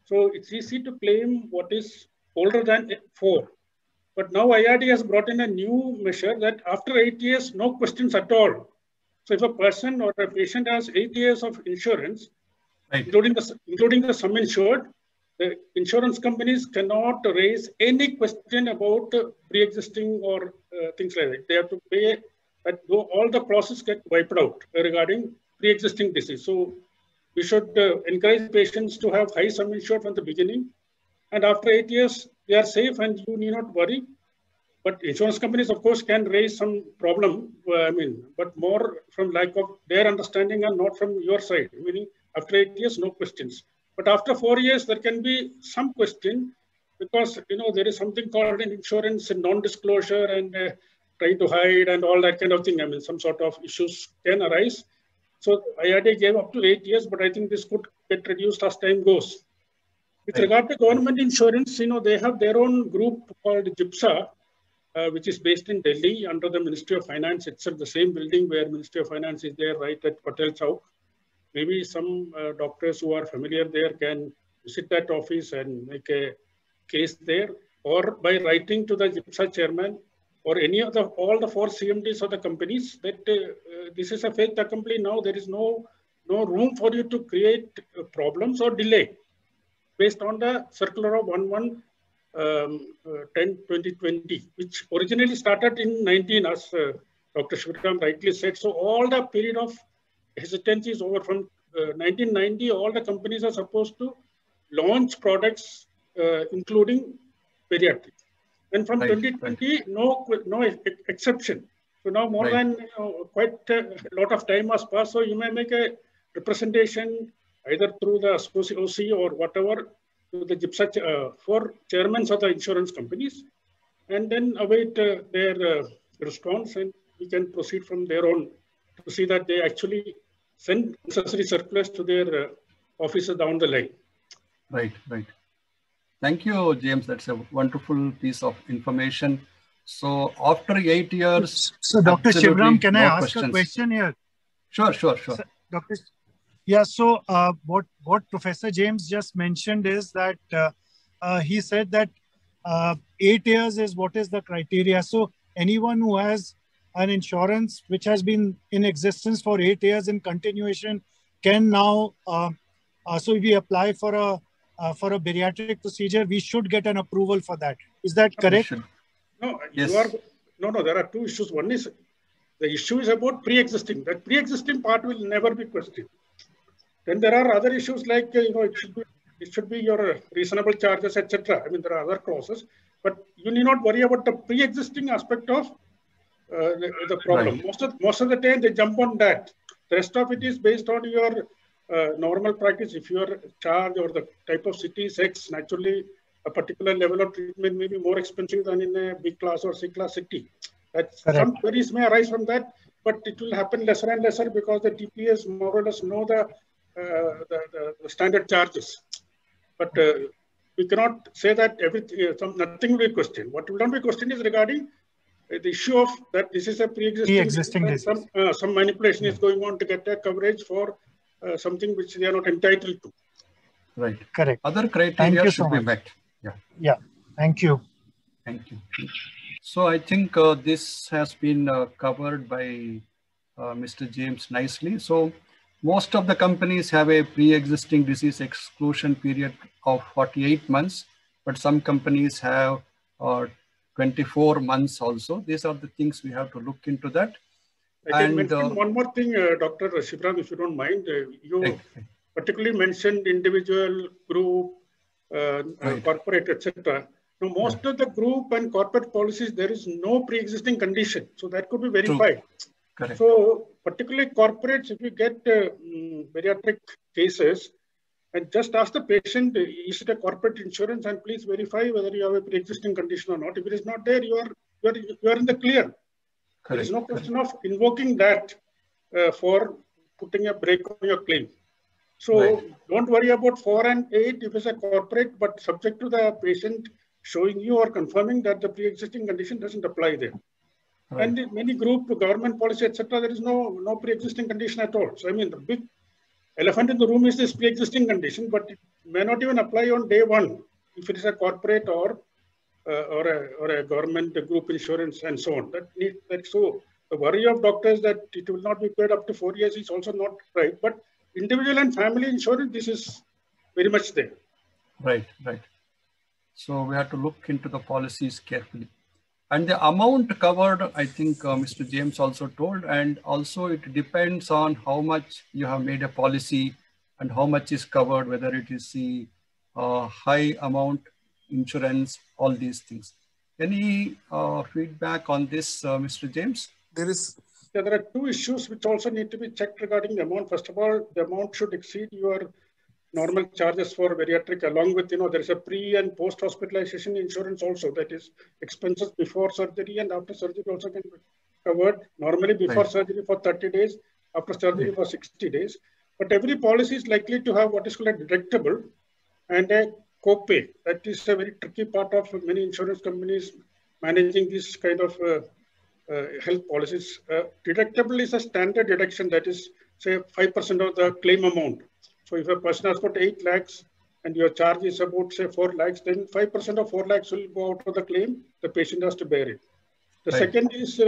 So it's easy to claim what is older than 4. But now IRD has brought in a new measure that after 8 years, no questions at all. So if a person or a patient has 8 years of insurance, including the sum insured, the insurance companies cannot raise any question about pre-existing or things like that. They have to pay that, all the clauses get wiped out regarding pre-existing disease. So we should encourage patients to have high sum insured from the beginning. And after 8 years, they are safe and you need not worry. But insurance companies, of course, can raise some problem, but more from lack of their understanding and not from your side. Meaning, after 8 years, no questions. But after 4 years, there can be some question because, there is something called an insurance non-disclosure and trying to hide and all that kind of thing. Some sort of issues can arise. So IRDA gave up to 8 years, but I think this could get reduced as time goes. With regard to government insurance, they have their own group called GIPSA, which is based in Delhi under the Ministry of Finance. It's at the same building where Ministry of Finance is there, right at Patel Chowk. Maybe some doctors who are familiar there can visit that office and make a case there, or by writing to the GIPSA chairman or any of all the 4 CMDs of the companies that this is a fait accompli now. There is no room for you to create problems or delay based on the circular of 1/1 10/2020, which originally started in 19, as Dr. Shivram rightly said. So all the period of hesitancy is over. From 1990, all the companies are supposed to launch products, including pediatric. And from 2020, no exception. So now more than quite a lot of time has passed. So you may make a representation either through the OC or whatever to the GIPSA for chairmen of the insurance companies, and then await their response, and we can proceed from there on to see that they actually send necessary circulars to their offices down the line. Right. Thank you, James. That's a wonderful piece of information. So after 8 years... So Dr. Shivram, can I ask a question here? Sure. So, Dr. Yeah, so what Professor James just mentioned is that he said that 8 years is what is the criteria. So anyone who has an insurance which has been in existence for 8 years in continuation can now, so if we apply for a bariatric procedure, we should get an approval for that. Is that correct? No, yes. No, there are two issues. One is, the issue is about pre-existing. That pre-existing part will never be questioned. Then there are other issues like, it should be your reasonable charges, etc. I mean, there are other clauses, but you need not worry about the pre-existing aspect of the problem. Right. Most of the time they jump on that. The rest of it is based on your normal practice. If your charge or the type of city is X, naturally a particular level of treatment may be more expensive than in a B class or C class city. Some queries may arise from that, but it will happen lesser and lesser because the TPS more or less know the standard charges. But we cannot say that nothing will be questioned. What will not be questioned is regarding the issue of that this is a pre-existing disease. Some manipulation is going on to get that coverage for something which they are not entitled to. Right. Correct. Other criteria should be met. Yeah. Thank you. So I think this has been covered by Mr. James nicely. So most of the companies have a pre-existing disease exclusion period of 48 months, but some companies have 24 months also. These are the things we have to look into that. I can mention one more thing, Dr. Shivram, if you don't mind. You particularly mentioned individual, group, corporate, etc. Now, most of the group and corporate policies, there is no pre-existing condition. So that could be verified. Correct. So particularly corporates, if you get bariatric cases, and just ask the patient, is it a corporate insurance, and please verify whether you have a pre-existing condition or not. If it is not there, you are in the clear. Correct. There is no question of invoking that for putting a break on your claim. So don't worry about 4 and 8 if it's a corporate, but subject to the patient showing you or confirming that the pre-existing condition doesn't apply there. Right. And in many group, government policy, etc., there is no pre-existing condition at all. So I mean, the big elephant in the room is this pre-existing condition, but it may not even apply on day one if it is a corporate or a government group insurance and so on. So the worry of doctors that it will not be paid up to 4 years is also not right. But individual and family insurance, this is very much there. Right. So we have to look into the policies carefully. And the amount covered, I think Mr. James also told, and also it depends on how much you have made a policy and how much is covered, whether it is the high amount insurance, all these things. Any feedback on this, Mr. James? There are two issues which also need to be checked regarding the amount. First of all, the amount should exceed your normal charges for bariatric, along with, there is a pre and post hospitalization insurance also, that is expenses before surgery and after surgery also can be covered. Normally before surgery for 30 days, after surgery for 60 days. But every policy is likely to have what is called a deductible and a copay. That is a very tricky part of many insurance companies managing this kind of health policies. Deductible is a standard deduction, that is, say, 5% of the claim amount. So if a person has got 8 lakhs and your charge is about, say, 4 lakhs, then 5% of 4 lakhs will go out of the claim. The patient has to bear it. The second is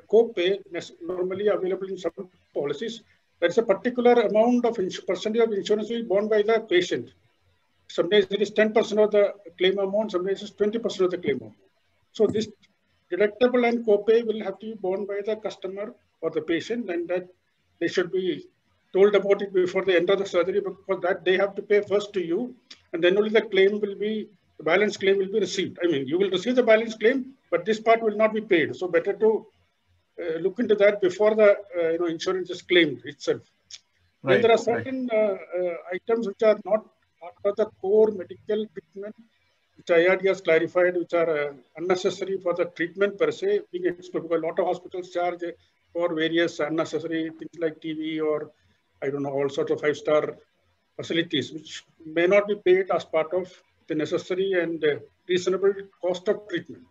copay, normally available in some policies. That's a particular amount of percentage of insurance will be borne by the patient. Sometimes it is 10% of the claim amount, sometimes it is 20% of the claim amount. So this deductible and copay will have to be borne by the customer or the patient, and that they should be told about it before the end of the surgery, because that they have to pay first to you, and then only the balance claim will be received. I mean, you will receive the balance claim, but this part will not be paid. So better to look into that before the insurance is claimed itself. Right, then there are certain items which are not part of the core medical treatment, which IRD has clarified, which are unnecessary for the treatment per se, being excluded, because a lot of hospitals charge for various unnecessary things like TV or I don't know, all sorts of 5-star facilities, which may not be paid as part of the necessary and reasonable cost of treatment.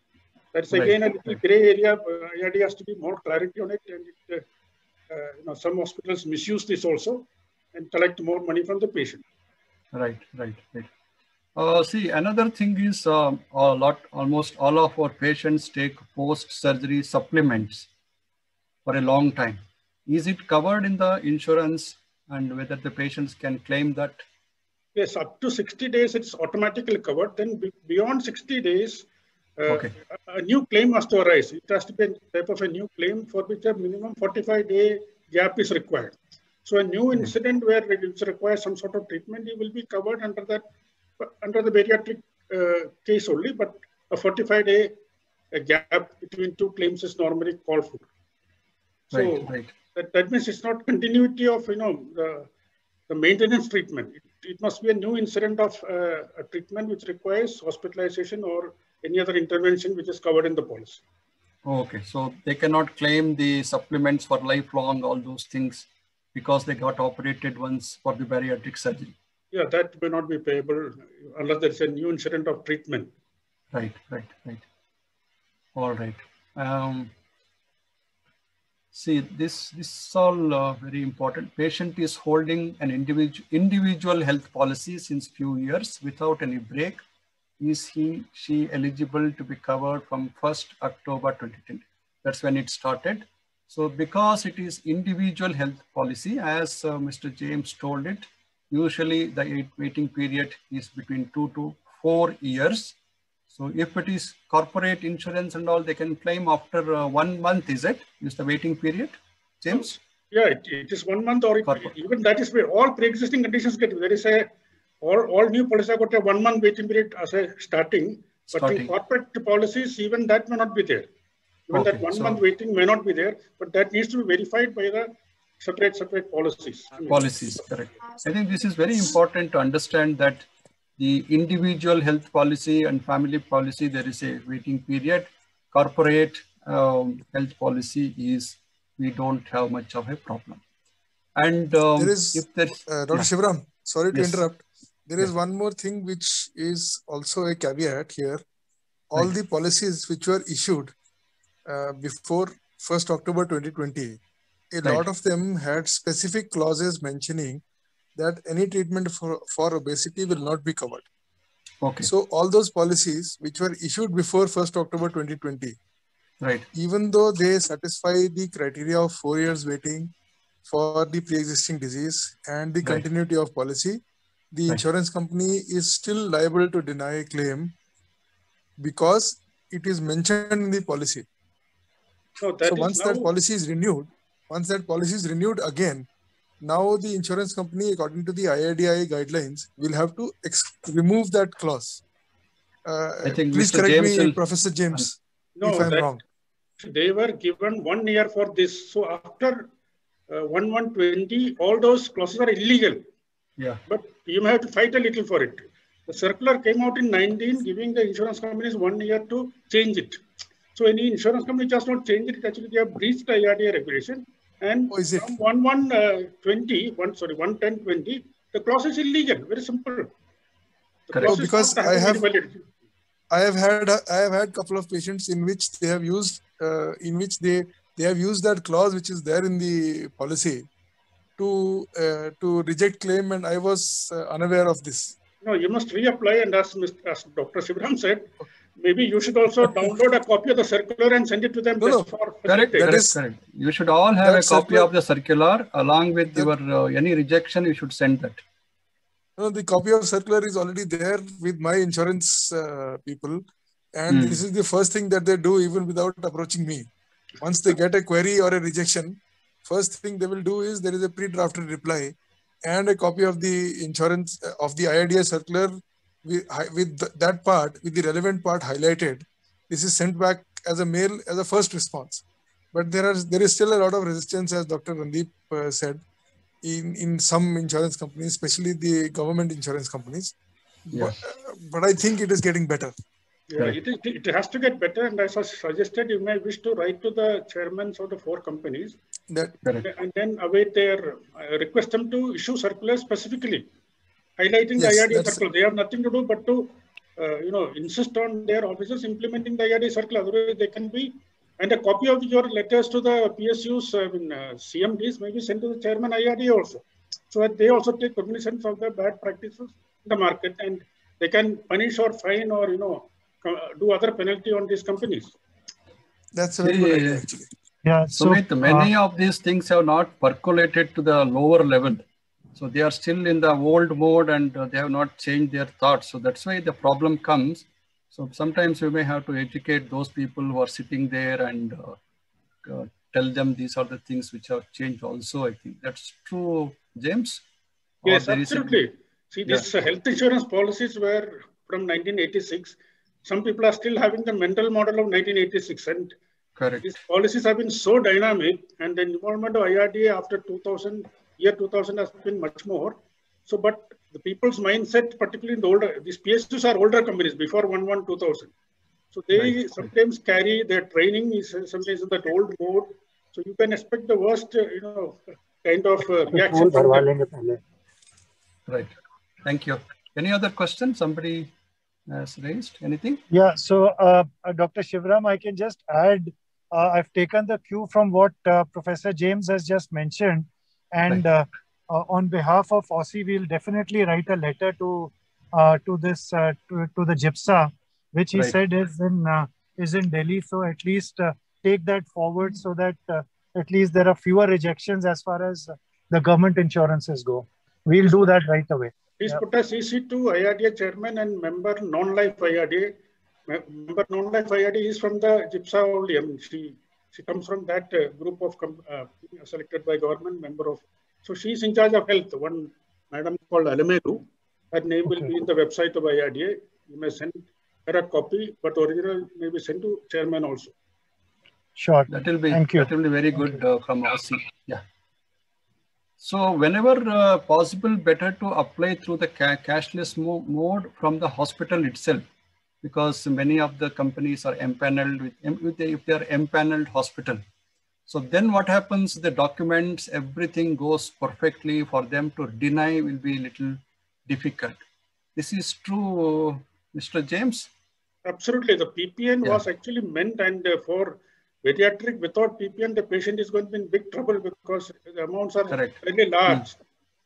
That's again a little gray area. IRD has to be more clarity on it, and some hospitals misuse this also and collect more money from the patient. Right. See, another thing is almost all of our patients take post-surgery supplements for a long time. Is it covered in the insurance, and whether the patients can claim that? Yes, up to 60 days, it's automatically covered. Then beyond 60 days, a new claim has to arise. It has to be a type of a new claim for which a minimum 45-day gap is required. So a new incident where it requires some sort of treatment, it will be covered under the bariatric case only, but a 45-day gap between two claims is normally called for. So that means it's not continuity of the maintenance treatment. It must be a new incident of a treatment which requires hospitalization or any other intervention which is covered in the policy. Okay, so they cannot claim the supplements for lifelong, all those things, because they got operated once for the bariatric surgery. Yeah, that may not be payable unless there's a new incident of treatment. Right. All right. See, this is all very important. Patient is holding an individual health policy since few years without any break. Is she eligible to be covered from 1st October 2020? That's when it started. So because it is individual health policy, as Mr. James told it, usually the waiting period is between 2 to 4 years. So if it is corporate insurance and all, they can claim after 1 month, is it? Is the waiting period, James? Yeah, it is 1 month, or even that is where all pre-existing conditions get. There is all new policies have got a 1 month waiting period as a starting. But in corporate policies, even that may not be there. Even that 1 month waiting may not be there, but that needs to be verified by the separate policies. Policies, correct. I think this is very important to understand that the individual health policy and family policy, there is a waiting period. Corporate health policy is, we don't have much of a problem. And there is, Dr. Shivaram, sorry to interrupt. There is one more thing which is also a caveat here. All the policies which were issued before 1st October 2020, a lot of them had specific clauses mentioning that any treatment for obesity will not be covered. Okay. So all those policies which were issued before 1st October 2020, even though they satisfy the criteria of 4 years waiting for the pre-existing disease and the continuity of policy, the insurance company is still liable to deny a claim because it is mentioned in the policy. So once that policy is renewed again, now the insurance company, according to the IRDAI guidelines, will have to remove that clause. I think please Mr. correct James me, Professor James, if I'm wrong. They were given 1 year for this. So after 1/1/20, all those clauses are illegal. Yeah. But you may have to fight a little for it. The circular came out in 19, giving the insurance companies 1 year to change it. So any insurance company just not change it. Actually, they have breached the IRDA regulation. And from 1/1/20, the clause is illegal. Very simple. Because I have had a couple of patients in which they have used they have used that clause which is there in the policy to reject claim, and I was unaware of this. No, you must reapply, and as Dr. Shivaram said, maybe you should also download a copy of the circular and send it to them. Correct. You should all have a copy of the circular along with your any rejection. You should send that. No, the copy of circular is already there with my insurance people. And this is the first thing that they do even without approaching me. Once they get a query or a rejection, first thing they will do is there is a pre-drafted reply and a copy of the insurance of the IRDA circular with that part, with the relevant part highlighted. This is sent back as a mail as a first response. But there is still a lot of resistance, as Dr. Randeep said, in some insurance companies, especially the government insurance companies. Yes. But I think it is getting better. Yeah, it has to get better. And as I suggested, you may wish to write to the chairmen of the 4 companies and then await their request them to issue circulars specifically, highlighting the IRDA circular. They have nothing to do but to insist on their officers implementing the IRDA circular. Otherwise, they can be. And a copy of your letters to the PSUs, CMDs, may be sent to the chairman IRDA also, so that they also take cognizance of the bad practices in the market, and they can punish or fine or do other penalty on these companies. That's a very good idea, actually. Yeah. So many of these things have not percolated to the lower level. So they are still in the old mode and they have not changed their thoughts. So that's why the problem comes. So sometimes we may have to educate those people who are sitting there and tell them these are the things which have changed also. I think that's true, James? Yes, absolutely. See, these health insurance policies were from 1986. Some people are still having the mental model of 1986. And these policies have been so dynamic, and the involvement of IRDA after 2000 has been much more. So, but the people's mindset, particularly in the older, these PSUs are older companies before 1/1/2000. So they sometimes carry their training is sometimes in that old mode. So you can expect the worst, kind of reaction from them. Right. Thank you. Any other question somebody has raised? Anything? Yeah. So, Dr. Shivram, I can just add, I've taken the cue from what Professor James has just mentioned. And on behalf of OSI, we'll definitely write a letter to the GIPSA, which he said is in Delhi. So at least take that forward so that at least there are fewer rejections as far as the government insurances go. We'll do that right away. Please put a CC to IRDA chairman and member non-life IRDA. Member non-life IRDA is from the GIPSA only. I mean, she comes from that group of selected by government member of. So she is in charge of health. One madam called Alamedu. Her name will be in the website of IRDA. You may send her a copy, but original may be sent to chairman also. Sure. That will be. Thank you. That will be very good from OSI. Yeah. So whenever possible, better to apply through the cashless mode from the hospital itself, because many of the companies are empaneled if they are empaneled hospital. So then what happens, the documents, everything goes perfectly. For them to deny will be a little difficult. This is true, Mr. James? Absolutely. The PPN was actually meant, and for pediatric, without PPN, the patient is going to be in big trouble because the amounts are very large.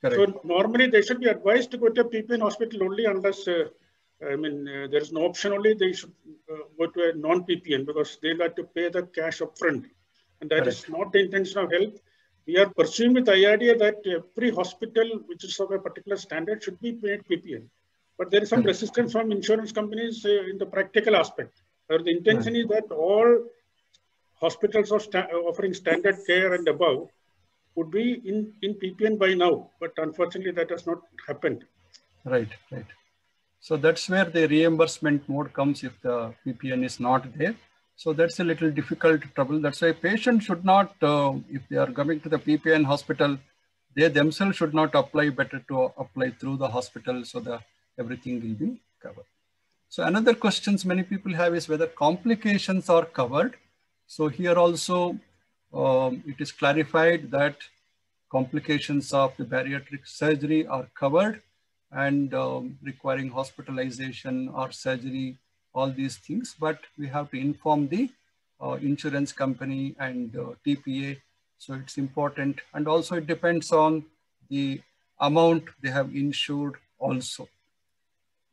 So normally they should be advised to go to a PPN hospital only unless, there is no option only. They should go to a non-PPN because they'll have to pay the cash upfront. And that is not the intention of health. We are pursuing with IRDA that every hospital which is of a particular standard should be paid PPN. But there is some resistance from insurance companies in the practical aspect. The intention is that all hospitals offering standard care and above would be in PPN by now. But unfortunately, that has not happened. Right. So that's where the reimbursement mode comes if the PPN is not there. So that's a little difficult trouble. That's why patients should not, if they are coming to the PPN hospital, they themselves should not apply, better to apply through the hospital so that everything will be covered. So another questions many people have is whether complications are covered. So here also it is clarified that complications of the bariatric surgery are covered, and requiring hospitalization or surgery, all these things, but we have to inform the insurance company and TPA. So it's important. And also it depends on the amount they have insured also.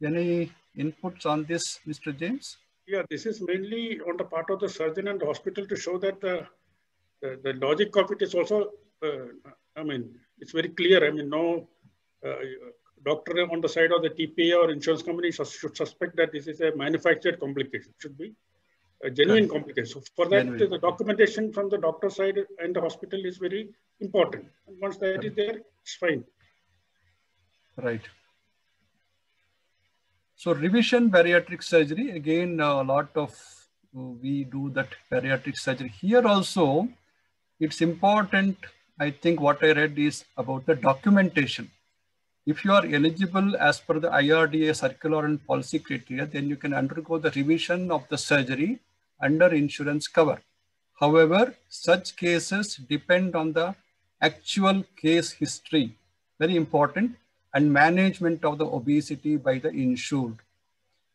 Any inputs on this, Mr. James? Yeah, this is mainly on the part of the surgeon and the hospital to show that the logic of it is also, it's very clear. No, doctor on the side of the TPA or insurance company should suspect that this is a manufactured complication. It should be a genuine complication. So for that, the documentation from the doctor side and the hospital is very important. And once that is there, it's fine. Right. So revision bariatric surgery, again, a lot of, we do that bariatric surgery. Here also, it's important, I think what I read is about the documentation. If you are eligible as per the IRDA circular and policy criteria, then you can undergo the revision of the surgery under insurance cover. However, such cases depend on the actual case history, very important, and management of the obesity by the insured.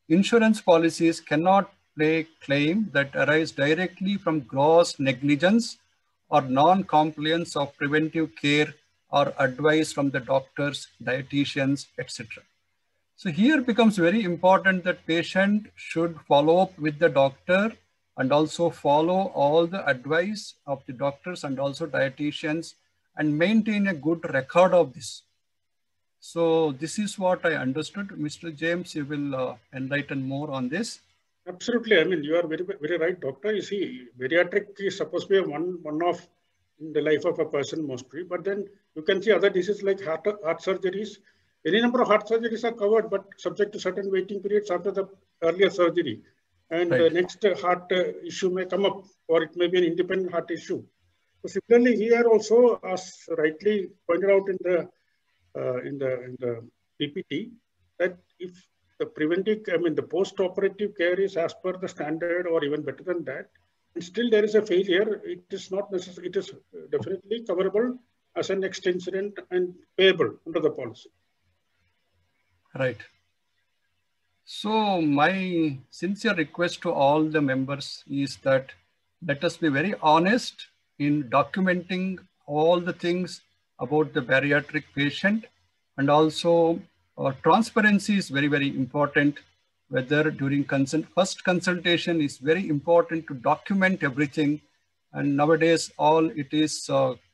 Insurance policies cannot lay claim that arise directly from gross negligence or non-compliance of preventive care or advice from the doctors, dietitians, etc. So here becomes very important that patient should follow up with the doctor and also follow all the advice of the doctors and also dietitians and maintain a good record of this. So this is what I understood. Mr. James, you will enlighten more on this. Absolutely. I mean, you are very, very right, doctor. You see, bariatric is supposed to be one-off in the life of a person mostly, but then you can see other diseases like heart surgeries. Any number of heart surgeries are covered, but subject to certain waiting periods after the earlier surgery. And the next heart issue may come up, or it may be an independent heart issue. So similarly, here also, as rightly pointed out in the PPT, that if the preventive, I mean, the post-operative care is as per the standard or even better than that, and still there is a failure, it is not necessary, it is definitely coverable as an next incident and payable under the policy. Right. So my sincere request to all the members is that let us be very honest in documenting all the things about the bariatric patient, and also transparency is very, very important. Whether during first consultation is very important to document everything. And nowadays, all it is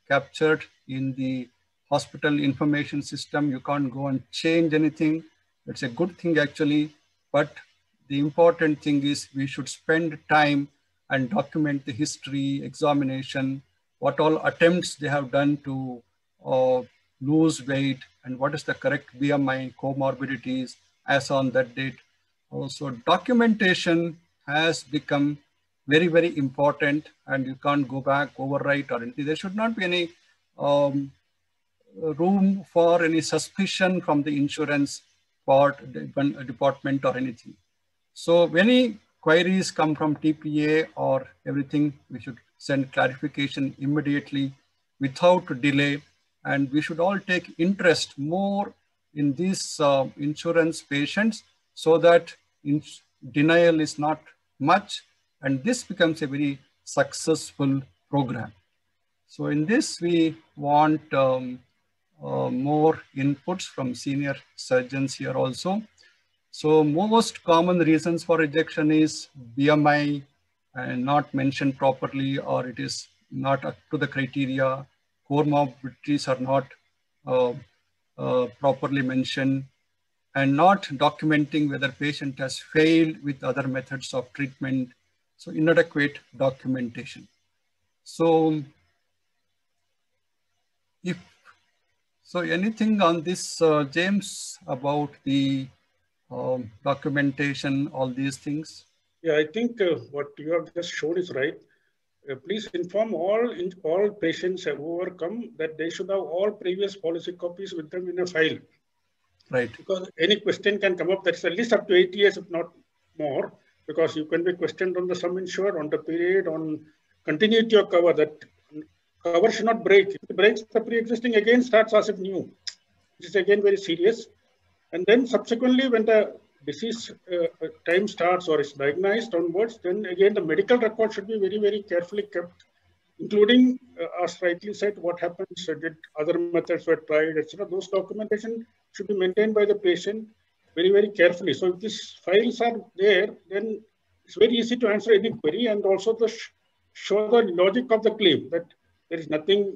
captured in the hospital information system. You can't go and change anything. It's a good thing actually. But the important thing is we should spend time and document the history, examination, what all attempts they have done to lose weight, and what is the correct BMI, comorbidities as on that date. Also, documentation has become very, very important, and you can't go back, overwrite or anything. There should not be any room for any suspicion from the insurance department or anything. So any queries come from TPA or everything, we should send clarification immediately without delay. And we should all take interest more in these insurance patients so that denial is not much, and this becomes a very successful program. So in this, we want more inputs from senior surgeons here also. So most common reasons for rejection is BMI and not mentioned properly, or it is not up to the criteria. Comorbidities are not properly mentioned, and not documenting whether patient has failed with other methods of treatment. So inadequate documentation. So anything on this, James, about the documentation, all these things? Yeah, I think what you have just shown is right. Please inform all patients who have come that they should have all previous policy copies with them in a file. Right. Because any question can come up, that's at least up to 8 years, if not more, because you can be questioned on the sum insured, on the period, on continuity of cover. That cover should not break. If it breaks, the pre-existing again starts as if new, which is again very serious. And then subsequently, when the disease time starts or is diagnosed onwards, then again the medical record should be very, very carefully kept, including, as rightly said, what happens, did other methods were tried, etc. Those documentation should be maintained by the patient very, very carefully. So if these files are there, then it's very easy to answer any query, and also to show the logic of the claim that there is nothing,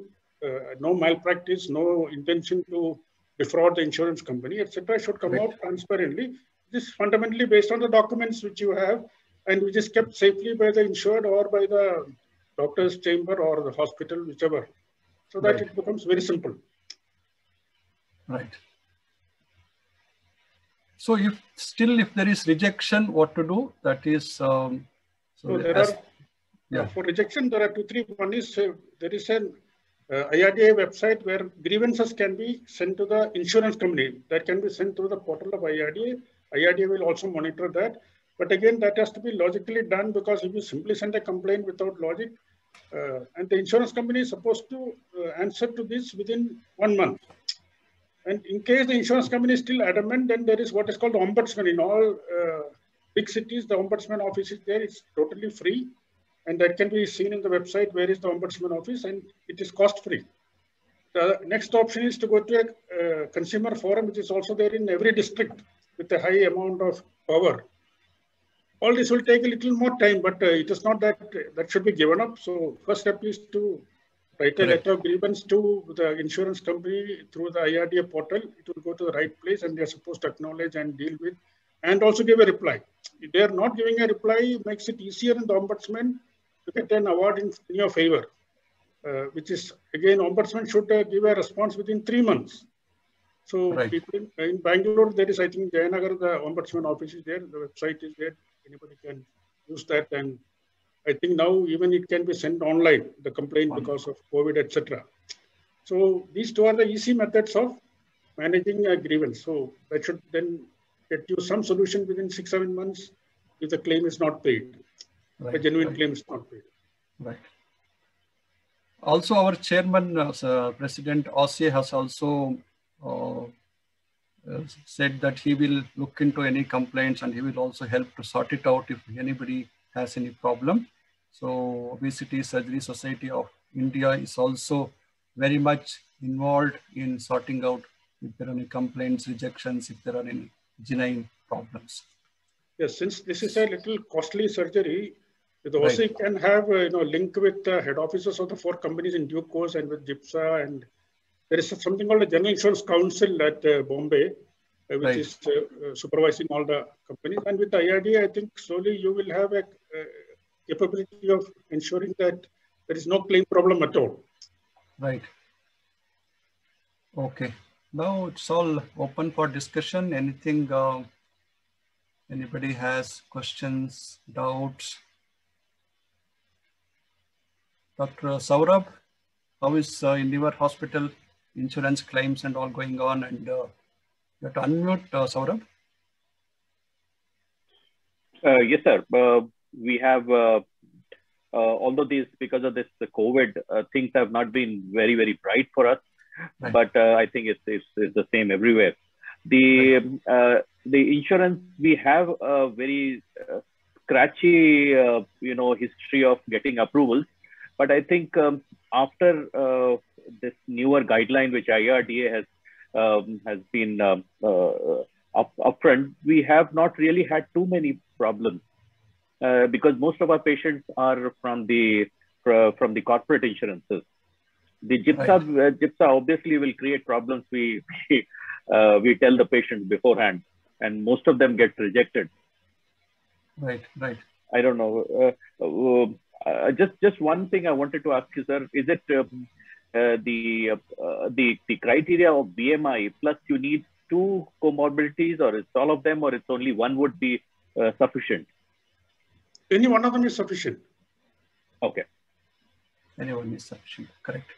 no malpractice, no intention to defraud the insurance company, etc., should come out transparently. This is fundamentally based on the documents which you have and which is kept safely by the insured or by the doctor's chamber or the hospital, whichever, so that it becomes very simple. Right. So if there is rejection, what to do? That is, so there are, for rejection, there are 2, 3. One is there is an IRDA website where grievances can be sent to the insurance company. That can be sent through the portal of IRDA. IRDA will also monitor that. But again, that has to be logically done, because if you simply send a complaint without logic, and the insurance company is supposed to answer to this within 1 month. And in case the insurance company is still adamant, then there is what is called the ombudsman. In all big cities, the ombudsman office is there. It's totally free. And that can be seen in the website, where is the ombudsman office, and it is cost free. The next option is to go to a consumer forum, which is also there in every district with a high amount of power. All this will take a little more time, but it is not that should be given up. So first step is to write a letter of grievance to the insurance company through the IRDA portal. It will go to the right place, and they are supposed to acknowledge and deal with, and also give a reply. If they are not giving a reply, it makes it easier in the ombudsman to get an award in your favor, which is, again, ombudsman should give a response within 3 months. So people in Bangalore, there is, I think, Jayanagar, the ombudsman office is there, the website is there, anybody can use that. And I think now even it can be sent online, the complaint because of COVID, etc. So these two are the easy methods of managing a grievance. So that should then get you some solution within 6-7 months if the claim is not paid. The genuine claim is not paid. Right. Also, our chairman, President Ossie, has also said that he will look into any complaints, and he will also help to sort it out if anybody has any problem. So Obesity Surgery Society of India is also very much involved in sorting out if there are any complaints, rejections, if there are any genuine problems. Yes, since this is a little costly surgery, the OC can have link with the head offices of the 4 companies in due course, and with GIPSA, and there is something called the General Insurance Council at Bombay, which is supervising all the companies. And with the IRDA, I think slowly you will have a capability of ensuring that there is no claim problem at all. Right. Okay. Now it's all open for discussion. Anything, anybody has questions, doubts? Dr. Saurabh, how is in your hospital insurance claims and all going on? And you have to unmute, Saurabh. Yes, sir. We have, although because of this COVID, things have not been very, very bright for us. But I think it's the same everywhere. The insurance, we have a very scratchy, history of getting approvals. But I think after this newer guideline, which IRDA has been upfront, we have not really had too many problems because most of our patients are from the corporate insurances. The GIPSA obviously will create problems. We tell the patients beforehand, and most of them get rejected. Right. I don't know. Just one thing I wanted to ask you, sir. Is it the criteria of BMI plus you need 2 comorbidities, or it's all of them, or it's only one would be sufficient? Any one of them is sufficient. Okay. Any one is sufficient. Correct.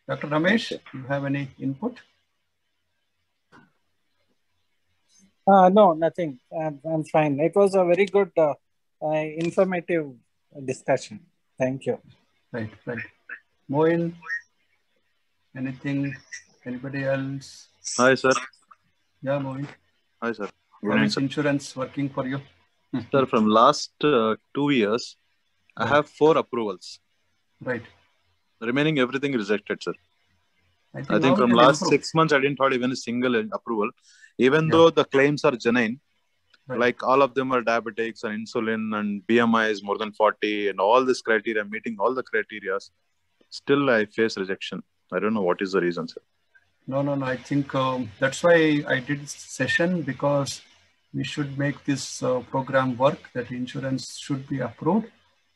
Dr. Ramesh, do you have any input? No, nothing. I'm fine. It was a very good, informative discussion. Thank you. Right. Moin, anything? Anybody else? Hi, sir. Yeah, Moin. Hi, sir. How is insurance working for you? Sir, from last 2 years, I have 4 approvals. Right. Remaining everything rejected, sir. I think from last 6 months, I didn't have even a single approval. Even though the claims are genuine, like all of them are diabetics and insulin and BMI is more than 40 and all this criteria, meeting all the criteria, still I face rejection. I don't know what is the reason, sir. No. I think that's why I did this session, because we should make this program work, that insurance should be approved.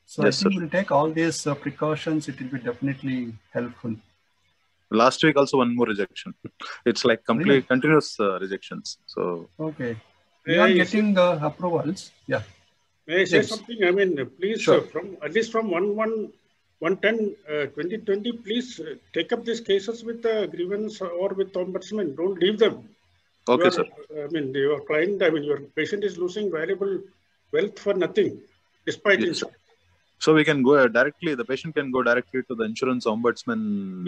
So yes, I think we'll take all these precautions. It will be definitely helpful. Last week also one more rejection. It's like complete continuous rejections. So okay, we are getting approvals. Yeah. May I say something? I mean, please, sure. From at least from 1/10/2020, please take up these cases with the grievance or with ombudsman. Don't leave them. Okay, sir. I mean, your client, your patient is losing valuable wealth for nothing, despite insurance. So we can go directly, the patient can go directly to the insurance ombudsman.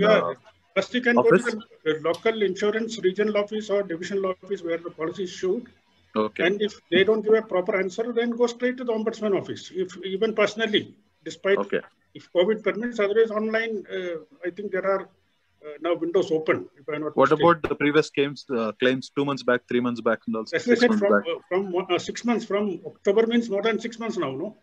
First you can office? Go to the local insurance regional office or divisional office where the policy is issued. Okay. And if they don't give a proper answer, then go straight to the ombudsman office. If even personally, despite if COVID permits, otherwise online, I think there are now windows open. If I'm not mistaken. About the previous claims 2 months back, 3 months back, and also 6 months back? From 6 months, from October means more than 6 months now, no?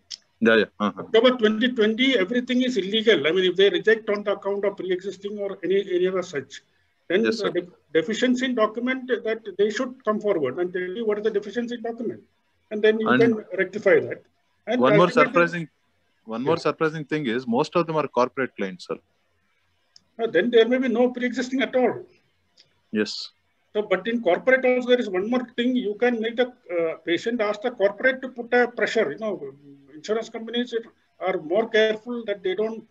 Yeah. October 2020, everything is illegal. I mean, if they reject on the account of pre-existing or any other such, then the deficiency in document that they should come forward and tell you what is the deficiency in document, and then you can rectify that. And one more surprising thing is most of them are corporate clients, sir. Then there may be no pre-existing at all. Yes. So, but in corporate also there is one more thing. You can make the patient ask the corporate to put a pressure. Insurance companies are more careful that they don't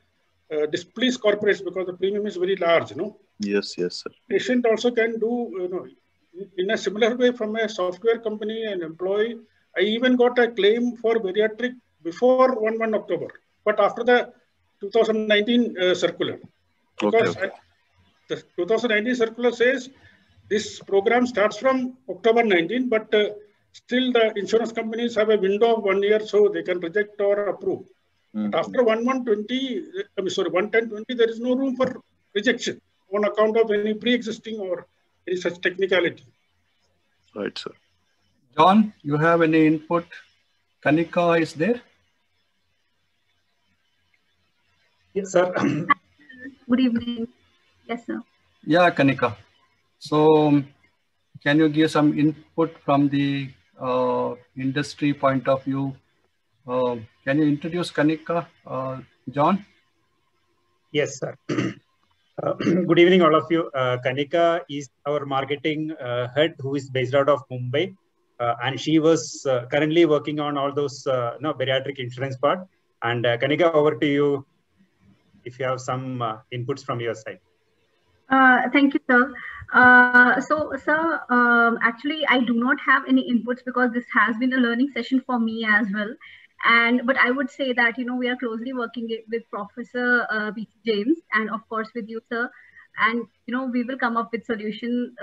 displease corporates because the premium is very large. Yes, sir. Patient also can do, in a similar way from a software company and employee. I even got a claim for bariatric before 1 October, but after the 2019 circular. Because the 2019 circular says this program starts from October 19, but still the insurance companies have a window of 1 year, so they can reject or approve. But after 1/10/20, there is no room for rejection on account of any pre-existing or any such technicality. Right, sir. John, you have any input? Kanika is there? Yes, sir. Good evening. Yes, sir. Yeah, Kanika. So, can you give some input from the industry point of view? Can you introduce Kanika, John? Yes, sir. Good evening, all of you. Kanika is our marketing head who is based out of Mumbai. And she was currently working on all those bariatric insurance part. And Kanika, over to you if you have some inputs from your side. Thank you, sir. So, sir, actually, I do not have any inputs because this has been a learning session for me as well. But I would say that, we are closely working with Professor B.C. James and of course with you, sir. And, we will come up with solution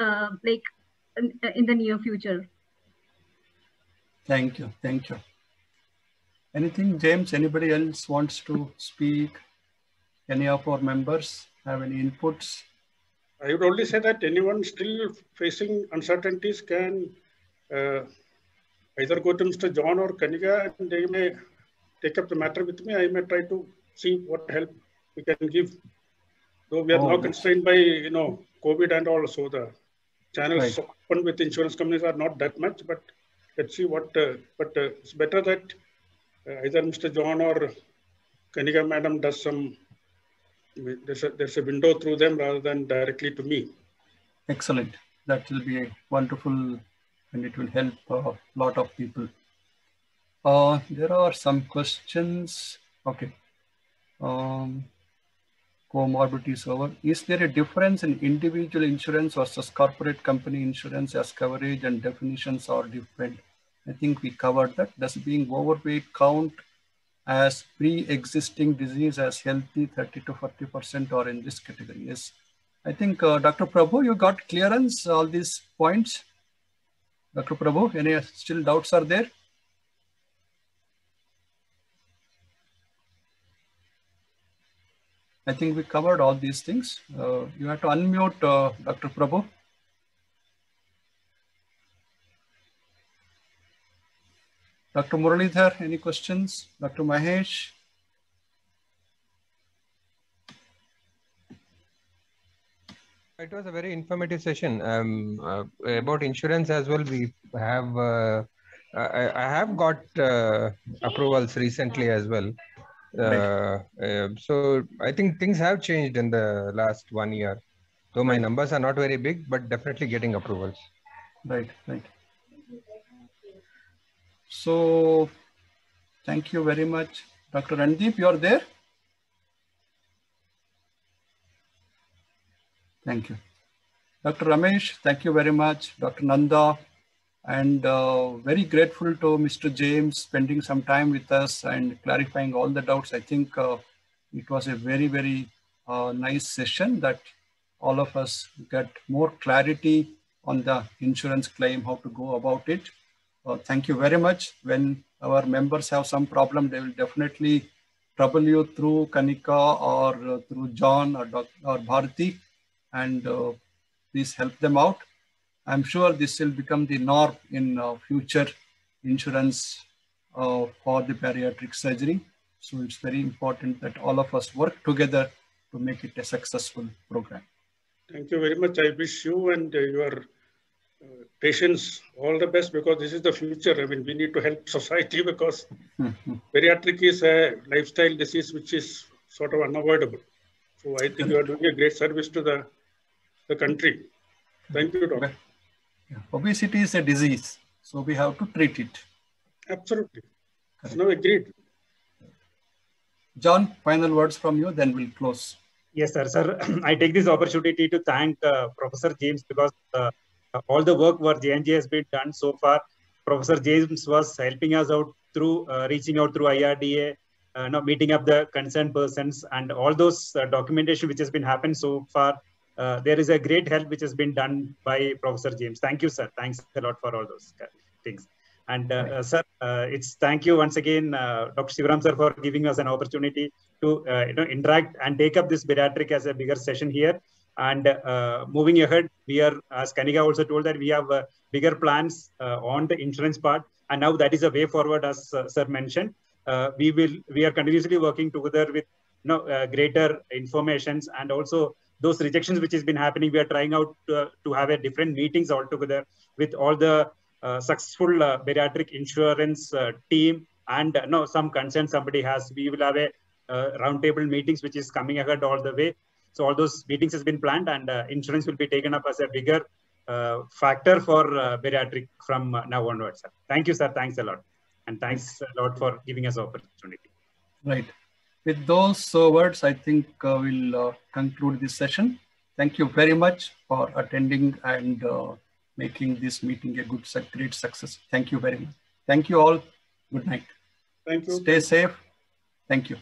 in the near future. Thank you. Anything, James? Anybody else wants to speak? Any of our members have any inputs? I would only say that anyone still facing uncertainties can either go to Mr. John or Kanika and they may take up the matter with me. I may try to see what help we can give. Though we are now constrained by, COVID and also the channels open with insurance companies are not that much, but let's see what, but it's better that either Mr. John or Kanika madam does some, there's a window through them rather than directly to me. Excellent. That will be wonderful and it will help a lot of people. There are some questions. Okay. Comorbidities over. Is there a difference in individual insurance versus corporate company insurance as coverage and definitions are different? I think we covered that. Does being overweight count as pre-existing disease as healthy 30 to 40% or in this category? Yes. I think Dr. Prabhu, you got clearance all these points. Dr. Prabhu, any still doubts are there? I think we covered all these things. You have to unmute Dr. Prabhu. Dr. Muralidhar, any questions? Dr. Mahesh? It was a very informative session. About insurance as well, we have, I have got approvals recently as well. So I think things have changed in the last 1 year. Though my numbers are not very big, but definitely getting approvals. Right. So thank you very much. Dr. Randeep, you are there? Thank you. Dr. Ramesh, thank you very much. Dr. Nanda, and very grateful to Mr. James spending some time with us and clarifying all the doubts. I think it was a very, very nice session that all of us get more clarity on the insurance claim, how to go about it. Thank you very much. When our members have some problem, they will definitely trouble you through Kanika or through John or Bharati, and please help them out. I'm sure this will become the norm in future insurance for the bariatric surgery. So it's very important that all of us work together to make it a successful program. Thank you very much. I wish you and your patients all the best, because this is the future. I mean, we need to help society, because bariatric is a lifestyle disease which is sort of unavoidable. So I think you are doing a great service to the country. Thank you, Doctor. Yeah. Obesity is a disease, so we have to treat it. Absolutely. No, agreed. John, final words from you, then we'll close. Yes, sir. Sir, I take this opportunity to thank Professor James, because all the work what JNJ has been done so far, Professor James was helping us out through reaching out through IRDA, meeting up the concerned persons, and all those documentation which has been happened so far. There is a great help which has been done by Professor James. Thank you, sir. Thanks a lot for all those things. And sir, it's thank you once again, Dr. Sivaram sir, for giving us an opportunity to interact and take up this bariatric as a bigger session here. And moving ahead, we are, as Kanika also told, that we have bigger plans on the insurance part, and now that is a way forward, as sir mentioned. We are continuously working together with greater informations, and also those rejections which has been happening. We are trying out to have a different meetings altogether with all the successful bariatric insurance team, and some concern somebody has. We will have a roundtable meetings which is coming ahead all the way. So all those meetings has been planned, and insurance will be taken up as a bigger factor for bariatric from now onwards. Sir. Thank you, sir. Thanks a lot. And thanks a lot for giving us opportunity. Right. With those words, I think we'll conclude this session. Thank you very much for attending and making this meeting a great success. Thank you very much. Thank you all. Good night. Thank you. Stay safe. Thank you.